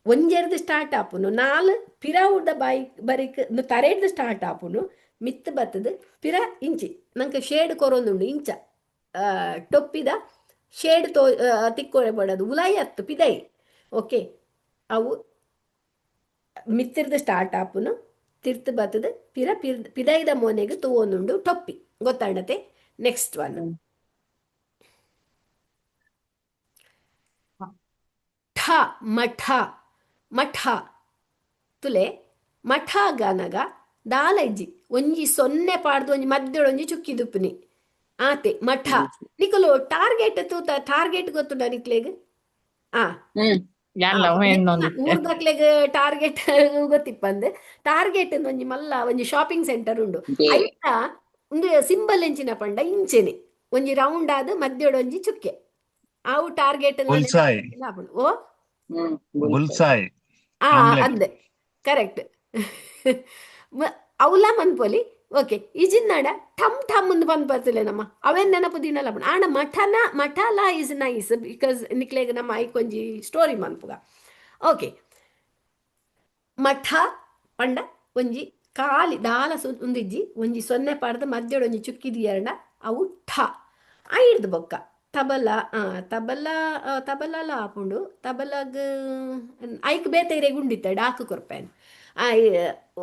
ಒಂಜೆರ್ದು ಸ್ಟಾರ್ಟ್ ಆಪುನು ನಾಲ್ ಪಿರ ಉಡ್ಡ ಬಾಯಿ ಬರಿಕ್ ತರೆಡ್ದು ಸ್ಟಾರ್ಟ್ ಆಪುನು ಮಿತ್ ಬತ್ತದು ಪಿರ ಇಂಚಿ ನಂಗೆ ಶೇಡ್ ಕೊರೊಂದುಂಡು ಇಂಚ ಟೊಪ್ಪಿದ ಶೇಡ್ ತಿಕ್ಕೊಳೆ ಬಡದು ಉಲಾಯಿ ಹತ್ತು ಪಿದೈ. ಓಕೆ, ಅವು ಮಿತ್ತಿರ್ದು ಸ್ಟಾರ್ಟ್ ಆಪುನು ತಿರ್ತು ಬತ್ತದು ಪಿರ ಪಿದೈದ ಮೋನೆಗೆ ತೂವೊಂದುಂಡು ಟೊಪ್ಪಿ ಗೊತ್ತಾಂಡತೆ. ನೆಕ್ಸ್ಟ್ ಒನ್ ಠ ಮಠ ಮಠ ತುಲೆ ಮಠ ಗಾನಗ ದಾಲ ಇಜ್ಜಿ ಒಂಜಿ ಸೊನ್ನೆ ಪಾಡ್ದು ಒಂಜಿ ಮಧ್ಯೊಡು ಒಂಜಿ ಚುಕ್ಕಿ ದುಪ್ಪುನಿ ಆತೆ ಮಠ. ನಿಕಲು ಟಾರ್ಗೆಟ್ ತೂತ ಟಾರ್ಗೆಟ್ ಗೊತ್ತುಂಡ ನಿಕ್ಲೆಗ್ ಊರ್ದಕ್ಲೆಗ್ ಟಾರ್ಗೆಟ್ ಗೊತ್ತಿಪ್ಪಂದ್ ಟಾರ್ಗೆಟ್ ಒಂಜಿ ಮಲ್ಲ ಒಂಜಿ ಶಾಪಿಂಗ್ ಸೆಂಟರ್ ಉಂಡು ಐತ ಒಂದು ಸಿಂಬಲ್ ಎಂಚಿನ ಪಂಡ ಇಂಚೆನೆ ಒಂಜಿ ರೌಂಡ್ ಆದ್ ಮಧ್ಯೊಡು ಒಂಜಿ ಚುಕ್ಕೆ ಅವು ಟಾರ್ಗೆಟ್ ಓ ಬುಲ್ಸಾಯ್ ಅಂದೆ ಕರೆಕ್ಟ್ ಅವಲ ಮನ್ಪೊಲಿ. ಓಕೆ, ಇಜಿನ್ನಾಡ ಠಮ್ ಠಮ್ ಮುಂದೆ ಬಂದು ಬರ್ತಿಲ್ಲ ನಮ್ಮ ಅವೇನ್ ನೆನಪು ದಿನಲ್ಲ ಆಣ ಮಠಲ ಇಸ್ ನೈಸ್ ಬಿಕಾಸ್ ನಿಕ್ಲೆಗ್ ನಮ್ಮ ಐಕೊಂಜಿ ಸ್ಟೋರಿ ಮನ್ಪುಗ. ಓಕೆ, ಮಠ ಪಂಡ ಒಂಜಿ ಕಾಲಿ ದಾಲ ಉಂದಿಜ್ಜಿ ಒಂಜಿ ಸೊನ್ನೆ ಪಾಡ್ದ ಮಧ್ಯೊಡು ಒಂಜಿ ಚುಕ್ಕಿದಿ ಎರಡ ಅವು ಠ ಐಡ್ದು ಬೊಕ್ಕ ತಬಲ ತಬಲ ಆಪುಂಡು ತಬಲಗ್ ಐಕ್ ಬೇತೆರೆ ಗುಂಡಿತ್ತ ಡಾಕ್ ಕೊರ್ಪೇನ್.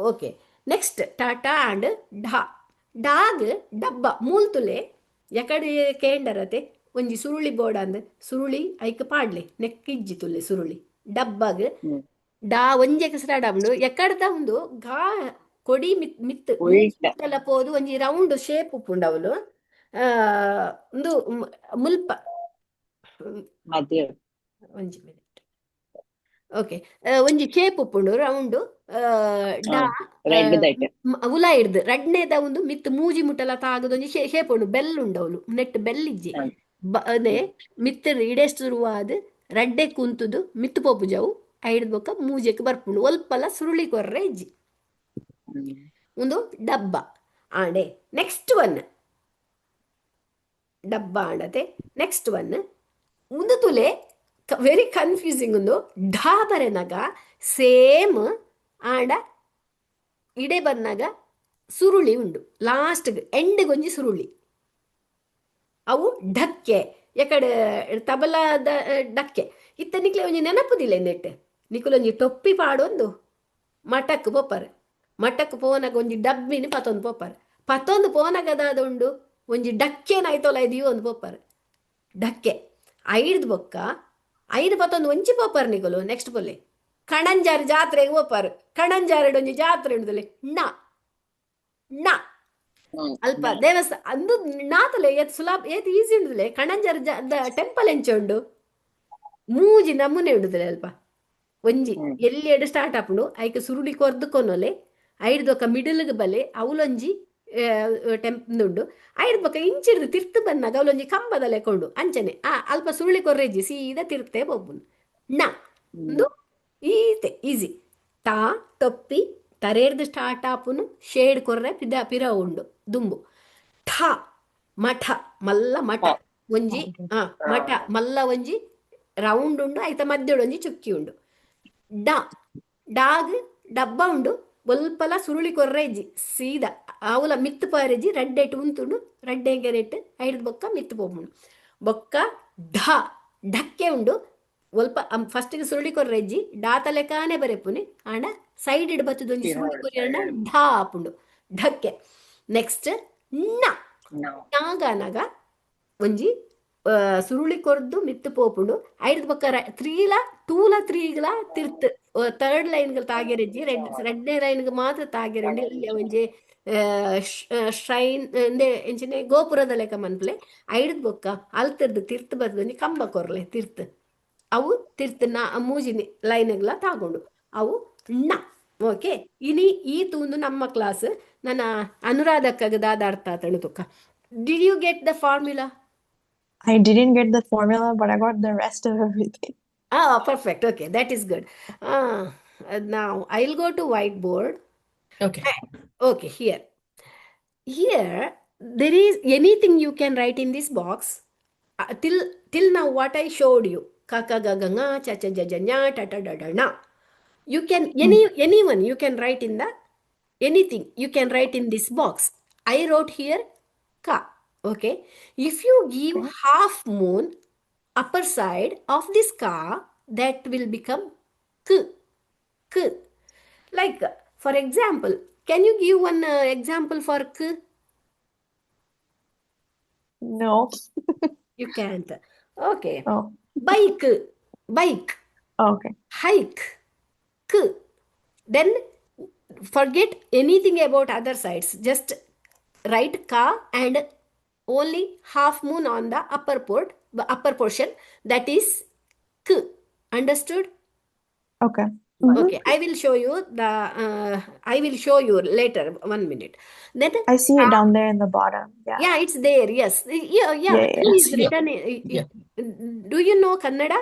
ಓಕೆ, ನೆಕ್ಸ್ಟ್ ಟಾಟಾ ಆಂಡ್ ಢಾ ಡಾಗ್ ಡಬ್ಬ ಮೂಲ್ತುಲೆ ಎಕಡೆ ಕೇಂಡರತೆ ಒಂಜಿ ಸುರುಳಿ ಬೋರ್ಡ್ ಅಂದ್ ಸುರುಳಿ ಐಕ್ ಪಾಡ್ಲೆ ನೆಕ್ಕಿಜ್ಜಿ ತುಲೆ ಸುರುಳಿ ಡಬ್ಬಗ್ ಡಾ ಒಂಜೆ ಕಸರಾಡ ಉಂಡು ಎಕಡ್ದ ಉಂದು ಗಾ ಕೊಡಿ ಮಿತ್ ಎಲ್ಲ ಪೋದು ಒಂಜಿ ರೌಂಡ್ ಶೇಪ್ ಉಪ್ಪುಂಡು ಅವಳು ಒಂದು ಮುಲ್ಪ ಒಂಜಿ ಮಿನಿಟ್. ಓಕೆ, ಒಂಜಿ ಶೇಪ್ ಉಪ್ಪುಂಡು ರೌಂಡ್ ಡಾ ಉಲ ಹಿಡ್ದು ರಡ್ನೇದ ಒಂದು ಮಿತ್ ಮೂಜಿ ಮುಟ್ಟಲ ತಾಗದ ಒಂಜಿ ಶೇಪ್ ಉಂಡು ಬೆಲ್ ಉಂಡು ಅವಳು ನೆಟ್ ಬೆಲ್ ಇಜ್ಜಿ ಅದೇ ಮಿತ್ ಇಡೆಸ್ಟ್ ಶುರುವಾದ್ ರಡ್ಡೆ ಕುಂತುದು ಮಿತ್ ಪೋಪು ಜವು ಐಡ್ ಬೊಕ್ಕ ಮೂಜೆಕ್ ಬರ್ಪುಂಡು ಒಲ್ಪಲ ಸುರುಳಿ ಕೊರ್ರೆ ಇಜ್ಜಿ ಒಂದು ಡಬ್ಬ ಆಂಡೆ. ನೆಕ್ಸ್ಟ್ ಒನ್ ಡಬ್ಬ ಆಂಡತೆ. ನೆಕ್ಸ್ಟ್ ಒನ್ ಒಂದು ತುಲೆ ವೆರಿ ಕನ್ಫ್ಯೂಸಿಂಗ್ ಒಂದು ಢಾ ಬರೆನಾಗ ಸೇಮ್ ಆಂಡ ಇಡೆ ಬಂದಾಗ ಸುರುಳಿ ಉಂಡು ಲಾಸ್ಟ್ಗೆ ಎಂಡ್ಗೆ ಒಂಜಿ ಸುರುಳಿ ಅವು ಢಕ್ಕೆ ಎಕಡೆ ತಬಲದ ಡಕ್ಕೆ ಇತ್ತ ನಿಕ್ಲೆ ಒಂಜಿ ನೆನಪುದಿಲ್ಲ ನೆಟ್ ನಿಕುಲೊಂಜಿ ಟೊಪ್ಪಿ ಪಾಡೊಂದು ಮಠಕ್ಕೆ ಪೋಪರ್ ಮಠಕ್ಕೆ ಪೋನಾಗ ಒಂಜಿ ಡಬ್ಬಿನ ಪತ್ತೊಂದು ಪೋಪರ್ ಪತ್ತೊಂದು ಪೋನಾಗದಾದ ಉಂಡು ಒಂಜಿ ಡಕ್ಕೆನಾಯ್ತೋಲ ಇದೀವಿ ಒಂದು ಪೋಪರ್ ಡಕ್ಕೆ ಐಡ್ದು ಬೊಕ್ಕ ಐದು ಪತ್ತೊಂದು ಒಂಜಿ ಪೋಪರ್ ನಿಕುಲು. ನೆಕ್ಸ್ಟ್ ಪೊಲ್ಲೆ ಕಣಂಜಾರ್ ಜಾತ್ರೆಗೆ ಪೋಪರ್ ಕಣಂಜಾರಡ್ ಒಂಜಿ ಜಾತ್ರೆ ಉಂಡುದಲೆ ಣ ಣ ಅಲ್ಪ ದೇವಸ್ಥಾನ ಅಂದು ನಾತಲೆ ಏತ್ ಸುಲಭ ಏತ್ ಈಸಿ ಉಂಡುದಲೆ ಕಣಂಜಾರ್ ಟೆಂಪಲ್ ಎಂಚ ಉಂಡು ಮೂಜಿ ನಮೂನೆ ಉಂಡುದಲೆ ಅಲ್ಪ ಒಂಜಿ ಎಲ್ಲಿ ಎಡು ಸ್ಟಾರ್ಟ್ ಆಪುಂಡು ಐಕೆ ಸುರುಳಿ ಕೊರ್ದುಕೊನೊಲೆ ಐಡ್ದೊಕ್ಕ ಮಿಡಲ್ಗ್ ಬಲೆ ಅವಲೊಂಜಿ ಟೆಂಪ್ದುಂಡು ಐಡ್ ಬೊಕ್ಕ ಇಂಚಿಡ್ದು ತಿರ್ತು ಬಂದಾಗ ಅವಲೊಂಜಿ ಕಂಬದ ಲೆಕ್ಕೊಂಡು ಅಂಚನೆ ಅಲ್ಪ ಸುರುಳಿ ಕೊರ್ರೆಜ್ಜಿ ಸೀದಾ ತಿರ್ತೇ ಬೋಪುಂಡು ನ ಒಂದು ಈತೆ ಈಸಿ. ಟಾ ಟೊಪ್ಪಿ ತರೇರ್ದು ಸ್ಟಾರ್ಟ್ ಆಪುನು ಶೇಡ್ ಕೊರ್ರೆ ಪಿರ ಉಂಡು ದುಂಬು. ಠ ಮಠ ಮಲ್ಲ ಮಠ ಒಂಜಿ ಮಠ ಮಲ್ಲ ಒಂಜಿ ರೌಂಡ್ ಉಂಡು ಐತ ಮಧ್ಯೊಡು ಒಂಜಿ ಚುಕ್ಕಿ ಉಂಡು. ಡಾ ಡಾಗ್ ಡಬ್ಬ ಉಂಡು ಒಲ್ಪಲ ಸುರುಳಿ ಕೊರ್ರೆಜ್ಜಿ ಸೀದಾ ಅವಲ ಮಿತ್ತು ಪಾರೆಜ್ಜಿ ರಡ್ಡೆಟ್ ಉಂತುಂಡು ರಡ್ಡೆಗೆ ರೆಟ್ ಐಡ್ ಬೊಕ್ಕ ಮಿತ್ತು ಪೋಪುಂಡು ಬೊಕ್ಕ ಢ ಢಕ್ಕೆ ಉಂಡು ಒಲ್ಪ ಫಸ್ಟ್ಗೆ ಸುರುಳಿ ಕೊರ್ರೆಜ್ಜಿ ಡಾ ತಲೆಕಾನೆ ಬರೆಪುನಿ ಆಂಡ ಸೈಡ್ ಇಡ್ ಬತ್ತದ ಒಂಜಿ ಸುರುಳಿ ಕೊರಿಯಂಡ ಢಾ ಆಪುಂಡು ಢಕ್ಕೆ. ನೆಕ್ಸ್ಟ್ ನ ನಾಗನಗ ಒಂಜಿ ಸುರುಳಿ ಕೊರ್ದು ಮಿತ್ತು ಪೋಪುಂಡು ಐದು ಬೊಕ್ಕ ತ್ರೀಲ ಟೂಲ ತ್ರೀಗ್ಲ ತಿರ್ತ್ ಥರ್ಡ್ ಲೈನ್ಗಳು ತಾಗೆರೆಜ್ಜಿ ರೆಡ್ನೆ ಲೈನ್ಗೆ ಮಾತ್ರ ತಾಗೆರೆಂಡು ಇಲ್ಲಿ ಒಂಜಿ ಶ್ರೈನ್ ಇಂದೆ ಎಂಚಿನ ಗೋಪುರದ ಲೆಕ್ಕ ಮನ್ಪಲೆ ಐಡ್ ಬೊಕ್ಕ ಅಲ್ತರ್ದು ತಿರ್ತ್ ಬರ್ತದೆ ಕಂಬ ಕೊರ್ಲೆ ತಿರ್ತ್ ಅವು ತಿರ್ತ್ ಮೂಜಿನಿ ಲೈನ್ಗಳ ತಾಗೊಂಡು ಅವು ಣ ಓಕೆ ಇನಿ ಈ ತೂಂದು ನಮ್ಮ ಕ್ಲಾಸ್ ನನ್ನ ಅನುರಾಧಕ್ಕಗ ದಾದಾರ್ಥ ತಣು ತುಕ್ಕ did you get the formula? I didn't get the formula, but I got the rest of everything. Ah, perfect. Okay, that is good. Now I'll go to whiteboard. Okay. Okay, here. Here, there is anything you can write in this box. Till now, what I showed you. Kaka gaga nga, cha cha ja ja nya, ta ta da da na. You can, anyone, you can write in the, anything, you can write in this box. I wrote here, ka. Okay. If you give half moon upper side of this ka, that will become k. K. Like, for example, can you give one example for k? No. You can't. Okay. Oh, Bike. Bike. okay. Hike. K. Then forget anything about other sides. Just write ka and only half moon on the upper portion. That is k. Understood? Okay. Okay, I will show you I will show you later. 1 minute. Then I see it down there in the bottom. Yeah. yeah, it's there. Yes. Yeah. Yeah. Please Yeah. written. Yeah. Do you know Kannada?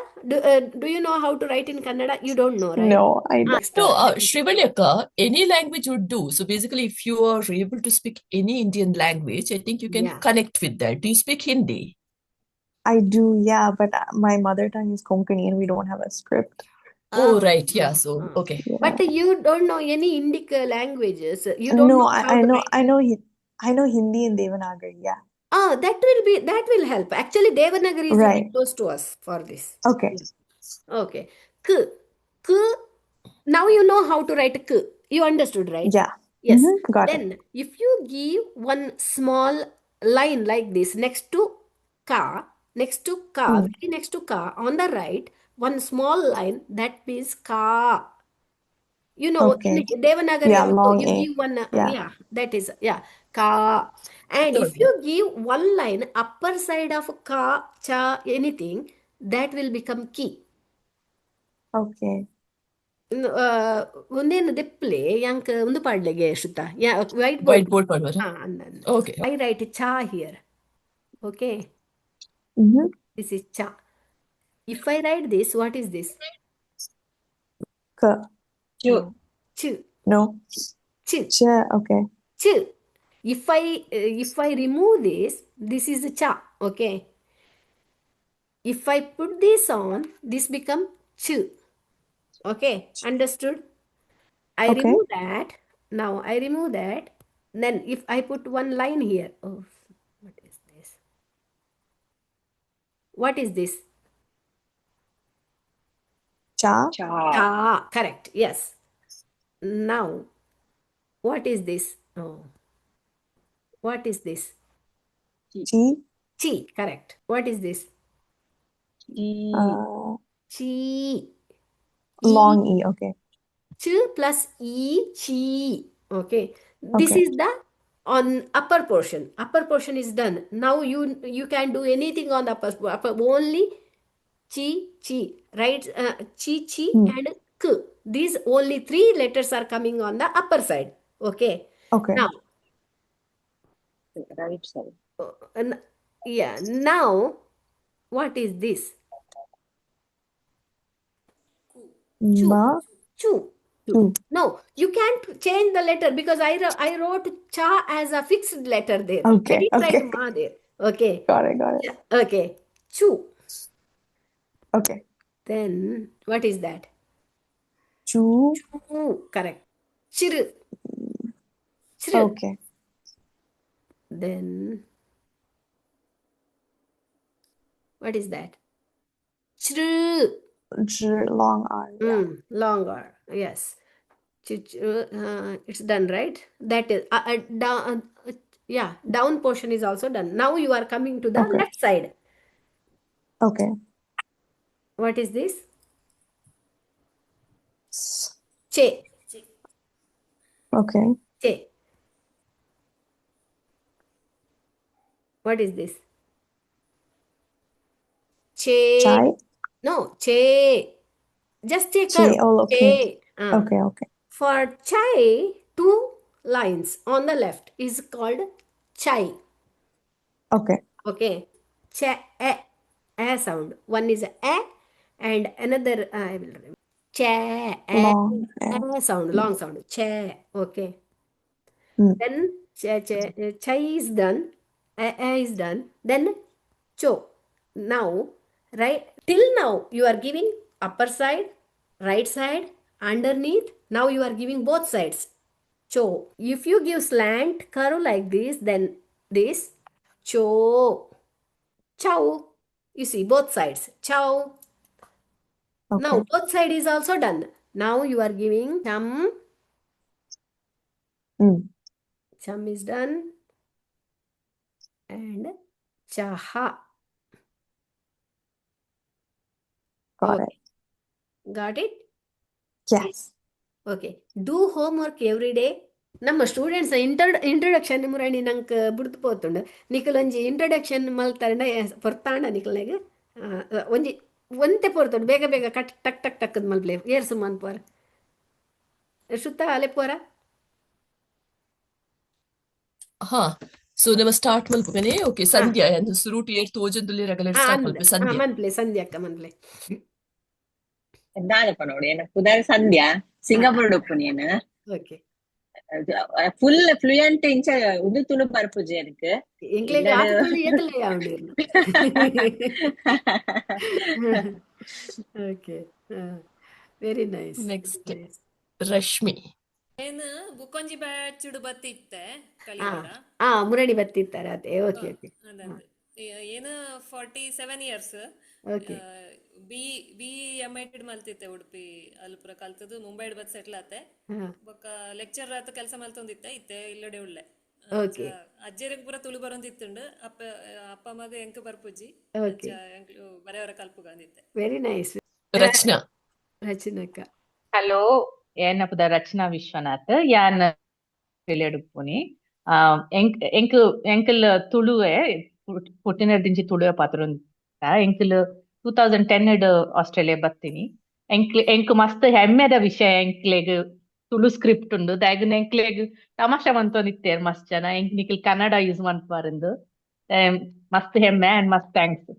Do you know how to write in Kannada? You don't know, right? No, I don't. No, Shrivali akka, any language would do. So basically, if you are able to speak any Indian language, I think you can Yeah. connect with that. Do you speak Hindi? I do, yeah, but my mother tongue is Konkani and we don't have a script. Oh, right. Yeah. So, okay. Yeah. But you don't know any Indic languages. You don't No, know how I to know, write. I know Hindi and Devanagari. Yeah. That will help. Actually, Devanagari is very Right. close to us for this. Okay. Okay. K. K. Now you know how to write k. You understood, right? Yeah. Yes. Got it. Then, if you give one small line like this next to ka, very next to ka, on the right, one small line, that means ka. You know, Okay. in Devanagari Yeah, also, long you A. give one, Yeah. that is, ka. And if you give one line, upper side of ka, cha, anything, that will become ki. Okay. ಒಂದೇನು ದೆಪ್ಲೆ ಯಾಂಕ ಒಂದು ಪಾಡ್ಲೆಗೆ ಶ್ರುತ white board Whiteboard ಮಾಡ್ಬೋದಾ? Okay. I write cha here. Okay, this is cha. If I write this, what is this? K. Chu. Ch. No. Ch. Ch. Okay. Ch. If I remove this is cha. Okay. If I put this on, this become ch. Okay, understood? I Okay. remove that. Now I remove that. Then if I put one line here. Oh, what is this? What is this? Cha. Cha. Ah, correct. Yes. Now, what is this? Oh, what is this? Chi. Chi, correct. What is this? Chi. Chi. Long E. Okay. Ch plus E, chi. Okay. This Okay. is the on upper portion. Upper portion is done. Now you can do anything on the upper only chi, chi. Right? Chi, chi and k. These only 3 letters are coming on the upper side. Okay. Okay. Now, Right side. now what is this? Chu. Ma. Chu. Chu. No, you can't change the letter because I wrote cha as a fixed letter there. Okay, I didn't write okay. ma there. Okay. Got it. Okay. Chu. Okay. Then what is that? Chu. Chu. Correct. Chir. Chir. Okay. Then what is that? Chir. Long R. Yeah. Long R. Yes. It's done, right? That is down. Down portion is also done. Now you are coming to the Okay. left side. Okay. What is this? S- Che. Okay. Che. What is this? Che. Chai? No, che. Just a Che. curve. Oh, okay. Che. Okay, okay. For chai, 2 lines on the left is called chai. Okay. Okay. Cha, sound. One is a and another, I will remember. Cha, Long. Yeah. sound, long sound. Cha. Okay. Mm. Then chai is done. A is done. Then cho. Now, right till now you are giving upper side, right side, underneath. Now you are giving both sides. Cho. If you give slant curve like this, then this cho. Chow. You see both sides. Chow. Now Okay. both side is also done. Now you are giving cham. Mm. Cham is done. And chaha. Got Okay. it. Got it? Yes. Okay. Do homework every day. ನಮ್ಮ students introduction ಮುರಾಣಿ ನಂಗೆ ಬಿಡ್ತು ಪೋತುಂಡು ನಿಖಲ್ ಒಂಜಿ introduction ಮಲ್ತಾಂಡ ಪೊರ್ತಾಂಡ ನಿಖಲ್ನಾಗ ಒಂಜಿ ಒಂತೆ ಪೋರ್ತುಂಡು ಬೇಗ ಬೇಗ cut ಟಕ್ ಟಕ್ ಟಕ್ಕದ್ ಮಲ್ಪ್ಲೆ ಏರ್ಸು ಮನ್ಪೋರ ಶುತ್ತ ಅಲೆ ಪೋರ ಹಾ ಸೊ ನಮ್ಮ ಸ್ಟಾರ್ಟ್ ಮಲ್ಪನೆ ಓಕೆ ಸಂಧ್ಯಾ ಎಂದು ಸುರುಟ್ ಏರ್ ತೋಜಂದುಲಿ ರೆಗಲರ್ ಸ್ಟಾರ್ಟ್ ಮಲ್ಪೆ ಸಂಧ್ಯಾ ಮನ್ಪ್ಲೆ ಸಂಧ್ಯಕ್ಕ ಮನ್ಪ್ಲೆ ದಾನಪ್ಪ ನೋಡಿ ಏನ ಪುದಾರ ಸಂಧ್ಯಾ ಸಿಂಗಾಪುರ್ ಡೊಪ್ಪುನೇನ ಓಕೆ ಫುಲ್ ಫ್ಲೂಯೆಂಟ್ ಇಂಚ ಉದು ತುಳು ಬರ್ಪುಜಿ ಅದಕ್ಕೆ ಎಂಕ್ಲೆಗ್ ಇಲ್ಲಡು ಆತುಕುಲು ಏತಲೆ ಯಾವಡಿರ್ನ okay very nice next Rashmi ಏನು ಬುಕ್ಕೊಂಜಿ ಬ್ಯಾಚುಡು ಬತ್ತಿತ್ತೆ ಕಲಿವಾರ ಮುರಳಿ ಬತ್ತಿತ್ತಾರೆ ಅದೇ ಓಕೆ ಓಕೆ ಅದಂತೆ ಏನು 47 years okay B B M I ಟಿಡ್ ಮಲ್ತಿತ್ತೆ ಉಡುಪಿ ಅಲ್ಪುರ ಕಲ್ತದು ಮುಂಬೈ ಬತ್ ಸೆಟ್ಲ್ ಆತೆ ಬೊಕ್ಕ ಲೆಕ್ಚರ್ ಆತ ಕೆಲಸ ಮಲ್ತೊಂದಿತ್ತೆ ಇತ್ತೆ ಇಲ್ಲಡೆ ಉಳ್ಳೆ ಓಕೆ ಅಜ್ಜರಿಗೆ ಪೂರ ತುಳು ಬರೋಂದಿತ್ತುಂಡು ಅಪ್ಪ ಅಪ್ಪ ಮಗ ಎಂಕ್ ಬರ್ಪುಜಿ ಓಕೆ ಬರೆಯವರ ಕಲ್ಪುಗ ಅಂದಿತ್ತೆ ವೆರಿ ನೈಸ್ ರಚನಾ ರಚನಕ್ಕ ಹಲೋ ಏನಪ್ಪದ ರಚನಾ ವಿಶ್ವನಾಥ್ ಯಾನ್ ತಿಳಿಯಡುಪುನಿ ಎಂಕ್ ಎಂಕಲ್ ತುಳುವೆ ಪುಟ್ಟಿನದಿಂಚಿ ತುಳುವೆ ಪಾತ್ರ ಎಂಕಲ್ 2010 ಆಸ್ಟ್ರೇಲಿಯಾ ಬತ್ತೀನಿ ಎಂಕ್ ಮಸ್ತ್ ಹೆಮ್ಮೆದ ವಿಷಯ ಎಂಕ್ಲೆಗ್ ತುಳು ಸ್ಕ್ರಿಪ್ಟ್ ಉಂಡು ದಾಯಗನ್ ಎಂಕ್ಲೆಗ್ ತಮಾಷೆ ಮಂತೊಂದಿತ್ತೇರ್ ಮಸ್ತ್ ಜನ ಎಂಕ್ ನಿಖಿಲ್ ಕನ್ನಡ ಯೂಸ್ ಮನ್ಪಾರಿಂದು ಮಸ್ತ್ ಹೆಮ್ಮೆ ಅಂಡ್ ಮಸ್ತ್ ಥ್ಯಾಂಕ್ಸ್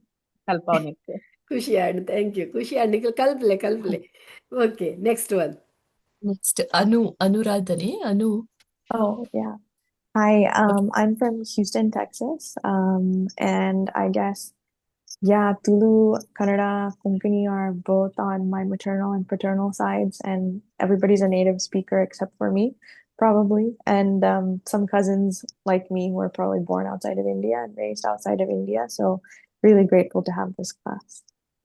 ಸ್ವಲ್ಪ ಅವನಿಕ್ ಖುಷಿ ಆಡ್ ಥ್ಯಾಂಕ್ ಯು ಖುಷಿ ಆಡ್ ನಿಖಿಲ್ ಕಲ್ಪ್ಲೆ ಓಕೆ ನೆಕ್ಸ್ಟ್ ಒನ್ ನೆಕ್ಸ್ಟ್ ಅನುರಾಧನೆ Anu Oh, yeah. Hi, I'm from Houston, Texas. And I guess, yeah, Tulu, Kannada, Konkani are both on my maternal and paternal sides, and everybody's a native speaker except for me, probably. And some cousins like me who were probably born outside of India and raised outside of India. So really grateful to have this class.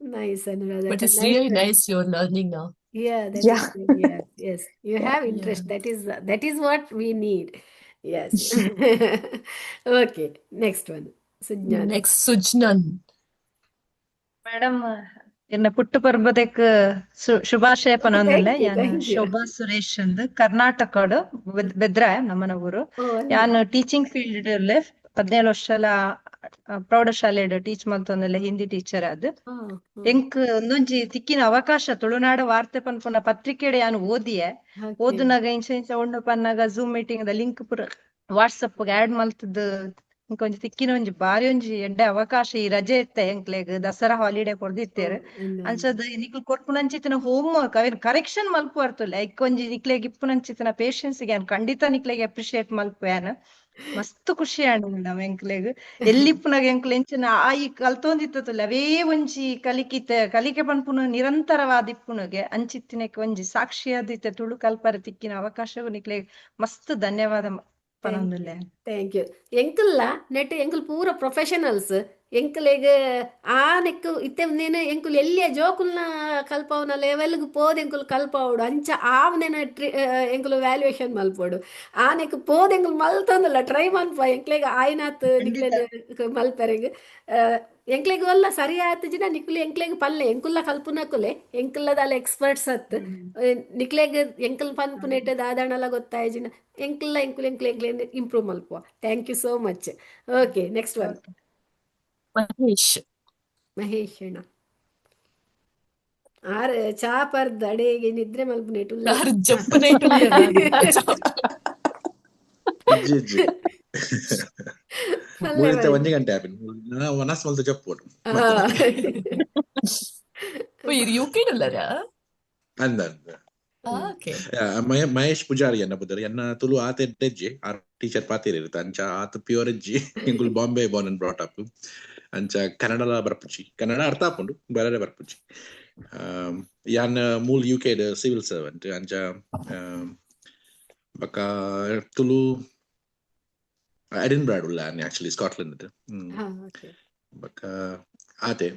Nice Anuradha but it's really nice you are learning now Yeah, that Yeah. is good. Yes, yes. You Yeah. have interest. That is what we need. Yes. Okay. Next one. Sujnana. Next Sujnan madam ಇನ್ನ ಪುಟ್ಟು ಪರ್ಬದಕ್ ಶುಭಾಶಯ ಪನೊಂದಿಲ್ಲ Thank you. ಯಾನ್ Thank you. Shobha Suresh ಅಂದ್ ಕರ್ನಾಟಕಡು ಬೆದ್ರಾಯ ನಮ್ಮನ ಊರು Oh, ಯಾನ್ teaching field 17 ವರ್ಷಲ ಪ್ರೌಢಶಾಲೆಡ್ ಟೀಚ್ ಮಲ್ತೊಂದಿಲ್ಲ ಹಿಂದಿ ಟೀಚರ್ ಅದ್ ಎಂಕ್ ಒಂದೊಂಜಿ ತಿಕ್ಕಿನ ಅವಕಾಶ ತುಳುನಾಡ ವಾರ್ತೆ ಪನ್ಪುನ ಪತ್ರಿಕೆಡ್ ಯಾನ್ ಓದಿಯೆ ಓದುನಾಗ ಇಂಚ ಉಂಡು ಪನ್ನಾಗ ಝೂಮ್ ಮೀಟಿಂಗ್ ದ ಲಿಂಕ್ ಪುರ ವಾಟ್ಸಪ್ ಆಡ್ ಮಲ್ತದ್ ಇಂಕೊಂಜಿ ತಿಕ್ಕಿನ ಒಂಜಿ ಬಾರಿ ಒಂಜಿ ಎಡ್ಡೆ ಅವಕಾಶ ಈ ರಜೆ ಇತ್ತೆ ಎಂಕ್ಲೆಗ್ ದಸರಾ ಹಾಲಿಡೇ ಕೊಡ್ದಿತ್ತೇರ್ ಅನ್ಸದ್ ನಿಕ್ಲು ಕೊರ್ಪುನಂಚಿತ್ತಿನ ಹೋಮ್ ವರ್ಕ್ ಅವೇನ್ ಕರೆಕ್ಷನ್ ಮಲ್ಪು ಅರ್ತುಲ್ಲ ಇಕ್ಕೊಂಜಿ ನಿಕ್ಲೆಗ್ ಇಪ್ಪುನಂಚಿತ್ತಿನ ಪೇಷನ್ಸ್ ಗೆ ಖಂಡಿತ ನಿಕ್ಲೆಗ್ ಅಪ್ರಿಶಿಯೇಟ್ ಮಲ್ಪು ಯಾನ್ ಮಸ್ತ್ ಖುಷಿ ಆಂಡ್ ನಾವ್ ಎಂಕ್ಲೆಗ್ ಎಲ್ಲಿಪ್ಪುನಾಗ ಎಂಕ್ಲೆ ಎಂಚಿನ ಈ ಕಲ್ತೊಂದಿತ್ತಲ್ಲ ಅವೇ ಒಂಜಿ ಕಲಿಕೆ ಪನ್ಪುನ ನಿರಂತರವಾದಿಪ್ಪುನಗೆ ಅಂಚಿತ್ತಿನಕ್ಕೆ ಒಂಜಿ ಸಾಕ್ಷಿಯಾದಿತ್ತೆ ತುಳು ಕಲ್ಪರ ತಿಕ್ಕಿನ ಅವಕಾಶವು ನಿಕ್ಲೆಗ್ ಮಸ್ತ್ ಧನ್ಯವಾದ ಪನೊಂದುಲ್ಲೆ Thank you. Enkulla net enkul pura professionals ಎಂಕಲೆಗ್ ಆ ನೆಕ್ಕು ಇತ್ತೆ ಒಂದೇನು ಎಂಕುಲು ಎಲ್ಲಿಯ ಜೋಕುಲ್ನ ಕಲ್ಪವನ ಲೆವೆಲ್ಗ್ ಪೋದ್ ಎಂಕುಲು ಕಲ್ಪವಡು ಅಂಚ ಆವನೆನ ಎಂಕುಲು ವ್ಯಾಲ್ಯೂಯೇಷನ್ ಮಲ್ಪೋಡು ಆ ನೆಕ್ ಪೋದ್ ಎಂಕುಲು ಮಲ್ತೊಂದುಲ್ಲ ಟ್ರೈ ಮನ್ಪ ಎಂಕ್ಲೆಗ್ ಆಯ್ನಾತ್ ನಿಕ್ಲೆಗ್ ಮಲ್ಪೆರೆಗ್ ಎಂಕ್ಲೆಗ್ ಒಲ್ಲ ಸರಿ ಆಯ್ತು ಜಿನ ನಿಕ್ಲು ಎಂಕ್ಲೆಗ್ ಪಲ್ಲೆ ಎಂಕುಲ್ಲ ಕಲ್ಪುನಕುಲೆ ಎಂಕುಲ್ಲದ ಎಕ್ಸ್ಪರ್ಟ್ಸ್ ಅತ್ ನಿಕ್ಲೆಗ್ ಎಂಕಲ್ ಪನ್ಪುನೆಟ್ ದಾದಾಣಲ ಗೊತ್ತಾಯ್ಜಿನ ಎಂಕುಲ್ಲ ಎಂಕ್ಲೆ ಇಂಪ್ರೂವ್ ಮಲ್ಪುವ. Thank you so much. Okay next one Mahesh. Mahesh ಅಣ್ಣ ಆರ್ ಚಾಪರ್ದ ಅಡೆಗೆ ನಿದ್ರೆ ಮಲ್ಪುನೆಟ್ ಯಾರು ಜಪ್ಪನೆ ಇಟ್ಟುಲ್ಲೇನ? ಇಜ್ಜಿ ಇಜ್ಜಿ ಮೂಳಿತ ಒಂಜಿ ಗಂಟೆ ಆಪಿನ್ ವನಸ್ ಮಲ್ತು ಜಪ್ಪೋಡು ಇರು ಯುಕೆ ಉಳ್ಳರಾ? ಅಂದ ಅಂದ ಓಕೆ. ಮಹೇಶ್ ಪೂಜಾರಿ ಎನ್ನ ಬುದರ್ ಎನ್ನ ತುಳು ಆತ ಎಡ್ಡೆಜ್ಜಿ ಆ ಟೀಚರ್ ಪಾತಿರ್ ಇರುತ್ತೆ ಅಂಚ ಆತ ಪ್ಯೂರ್ ಎಜ್ಜಿ ಇಂಕುಲ್ Bombay born and brought up ಅಂಚ ಕನ್ನಡ ಬರ್ಪುಜಿ ಕನ್ನಡ ಅರ್ಥ ಆಪುಂಡು ಬೇರೆ ಬರ್ಪುಜಿ ಯಾನ್ ಮೂಲ್ ಯುಕೆ ಸಿವಿಲ್ ಸರ್ವೆಂಟ್ ಅಂಚ ಬಕ ತುಳು ಎಡಿನ್ಬ್ರಾಡ್ ಉಲ್ಲ ಆಕ್ಚುಲಿ ಸ್ಕಾಟ್ಲೆಂಡ್ ಬಕ ಆತೆ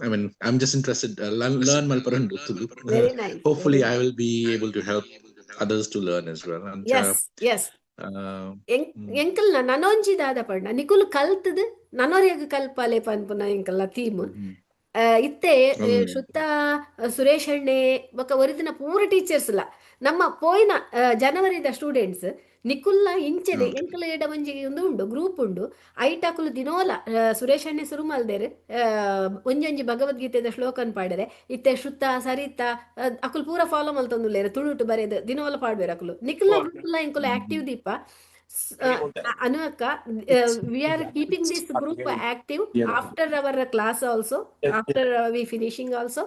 I mean I'm just interested learn malparandu Tulu. Very nice. Hopefully I will be able to help others to learn as well. And yes ಎಂಕಲ್ನ ನನೊಂಜಿ ದಾದ ಪಂಡ ನಿಕುಲು ಕಲ್ತದ್ ನನೊರಿಯಗ್ ಕಲ್ಪಲೆ ಪನ್ಪುನ ಎಂಕಲ್ನ ಥೀಮ್ ಇತ್ತೆ ಶುದ್ಧ ಸುರೇಶ್ ಅಣ್ಣೆ ಬೊಕ ಒರಿದಿನ ಪೂರ ಟೀಚರ್ಸ್ ಲ ನಮ್ಮ ಪೋಯಿನ ಜನವರಿದ ಸ್ಟೂಡೆಂಟ್ಸ್ ನಿಕುಲ್ಲ ಇಂಚೆದೆ ಎಂಕಲ ಎಡ ಒಂಜಿ ಒಂದು ಉಂಡು ಗ್ರೂಪ್ ಉಂಡು ಐಟಾಕುಲು ದಿನೋಲ ಸುರೇಶ್ ಅಣ್ಣೆ ಸುರು ಮಲ್ದೇರು ಒಂಜೊಂಜಿ ಭಗವದ್ಗೀತೆದ ಶ್ಲೋಕನ್ ಪಾಡರೆ ಇತ್ತೆ ಶ್ರುತ ಸರಿತ ಅಕುಲು ಪೂರ ಫಾಲೋ ಮಲ್ತೊಂದುಲ್ಲೇರು ತುಳುಟು ಬರೆದು ದಿನೋಲ ಪಾಡ್ಬೇರು ಅಕುಲು ನಿಕುಲ ಗ್ರೂಪ್ಲ ಎಂಕುಲು ಆಕ್ಟಿವ್ ದೀಪ ಅನುವಕ್ಕ we are keeping this group active after our class also, after we finishing also.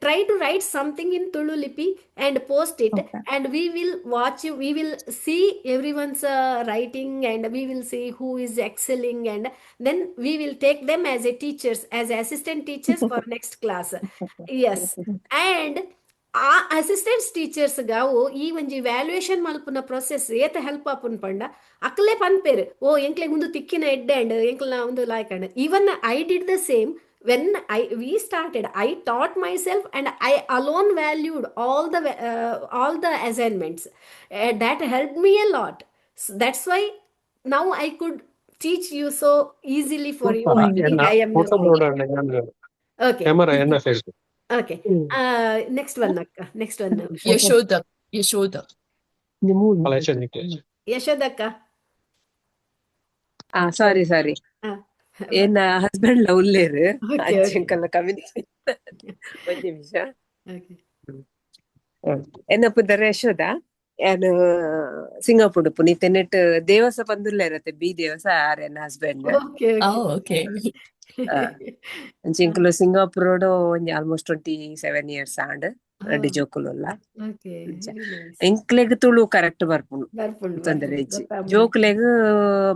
Try to write something in Tulu Lipi and post it, and we will watch, we will see everyone's writing, and we will see who is excelling, and then we will take them as a teachers, as assistant teachers for next class. Yes, and ಆ assistants teachers ಗಾವು ಈ ಒಂಜಿ valuation ಮಲ್ಪುನ process ಏತ help ಆಪುನ್ ಪಂಡ ಅಕ್ಲೆ ಪನ್ಪೇರು ಓ ಎಂಕ್ಲೆ ಒಂದು ತಿಕ್ಕಿನ ಎಡ್ಡೆಂಡ್ ಎಂಕ್ಲ ಒಂದು ಲಾಯ್ಕಂಡ್ even I did the same when we started. I taught myself and I alone valued all the assignments. That helped me a lot. So that's why now I could teach you so easily for you. I think I am okay. Camera enna side. Okay. Next one akka. Next one. Yashoda. ಯಶೋದಕ್ಕ. Sorry ಏನ husband ಲ ಉಲ್ಲೇರು ಅಂಚೆಂಕಲ್ಲ communication ಒಂದ್ ನಿಮಿಷ ಎನ್ನ ಪುದರ ಯಶೋದ ಏನು ಸಿಂಗಾಪುರ್ ಪುನೀತ ನೆಟ್ ದೇವಸ ಬಂದುಲ್ಲೇರತ್ತೆ ಬಿ ದೇವಸ ಆರ್ ಎನ್ನ ಹಸ್ಬೆಂಡ್ ಅಂಚೆಂಕಲು ಸಿಂಗಾಪುರೋಡು ಒಂಜಿ ಆಲ್ಮೋಸ್ಟ್ 27 years ಆಂಡ್ ರೆಡ್ಡಿ ಜೋಕುಲುಲ್ಲ ಎಂಕ್ಲೆಗ್ ತುಳು ಕರೆಕ್ಟ್ ಬರ್ಪುಂಡು ತೊಂದರೆ ಇಜ್ಜಿ ಜೋಕ್ಲೆಗ್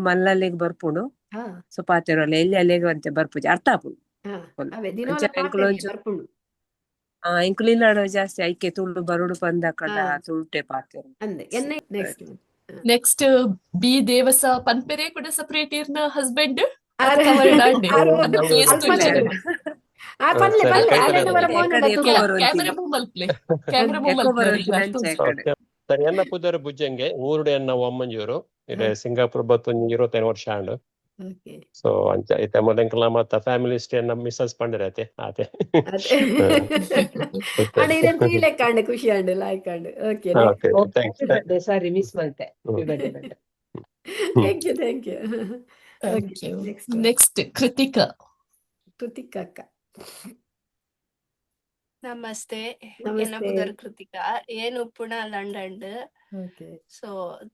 ಮಲ್ಲಲೆಗ್ ಬರ್ಪುಂಡು ಸೊ ಪಾತೆರೊಲ್ಲ ಎಲ್ಲಿ ಅಲೆಗ್ ಅಂತೆ ಬರ್ಪುಜಿ ಅರ್ಥ ಆಪುಂಡು ಎಂಕುಲು ಇಲ್ಲಾಡು ಜಾಸ್ತಿ ಐಕೆ ತುಳು ಬರುಡು ಪಂದ ಕಡ ತುಳುಟೆ ಪಾತೆರು. ನೆಕ್ಸ್ಟ್ ಬಿ ದೇವಸ ಪನ್ಪೆರೆ ಕೂಡ ಸಪರೇಟ್ ಇರ್ನ ಹಸ್ಬೆಂಡ್ ಎನ್ನ ಪುದರ್ ಬುಜ್ಜಂಗೆ ಊರುಡು ಎನ್ನ ಒಮ್ಮಂಜೂರು ಇಡೆ ಸಿಂಗಾಪುರ್ ಬತ್ತೊಂಜಿ 25 ವರ್ಷ ಆಂಡು. ಸೊ ಅಂಚ ಐತೆ ಮೊದಲ ಮತ್ತ ಫ್ಯಾಮಿಲಿ ಸ್ಟೇ ನಮ್ಮ ಮಿಸಸ್ ಪಂಡರತೆ ಆತೆ ಖುಷಿ ಆಂಡು ಲಾಯ್ಕಾಂಡು. ಓಕೆ ಸಾರಿ ಮಿಸ್ ಮಾಡ್ತೆ. Thank you. ನೆಕ್ಸ್ಟ್ ಕೃತಿಕಾ ಅಕ್ಕ. ನಮಸ್ತೆ ಎನ್ನ ಪುದರ್ ಕೃತಿಕಾ ಏನು ಪುಣ ಲಂಡನ್. ಸೊ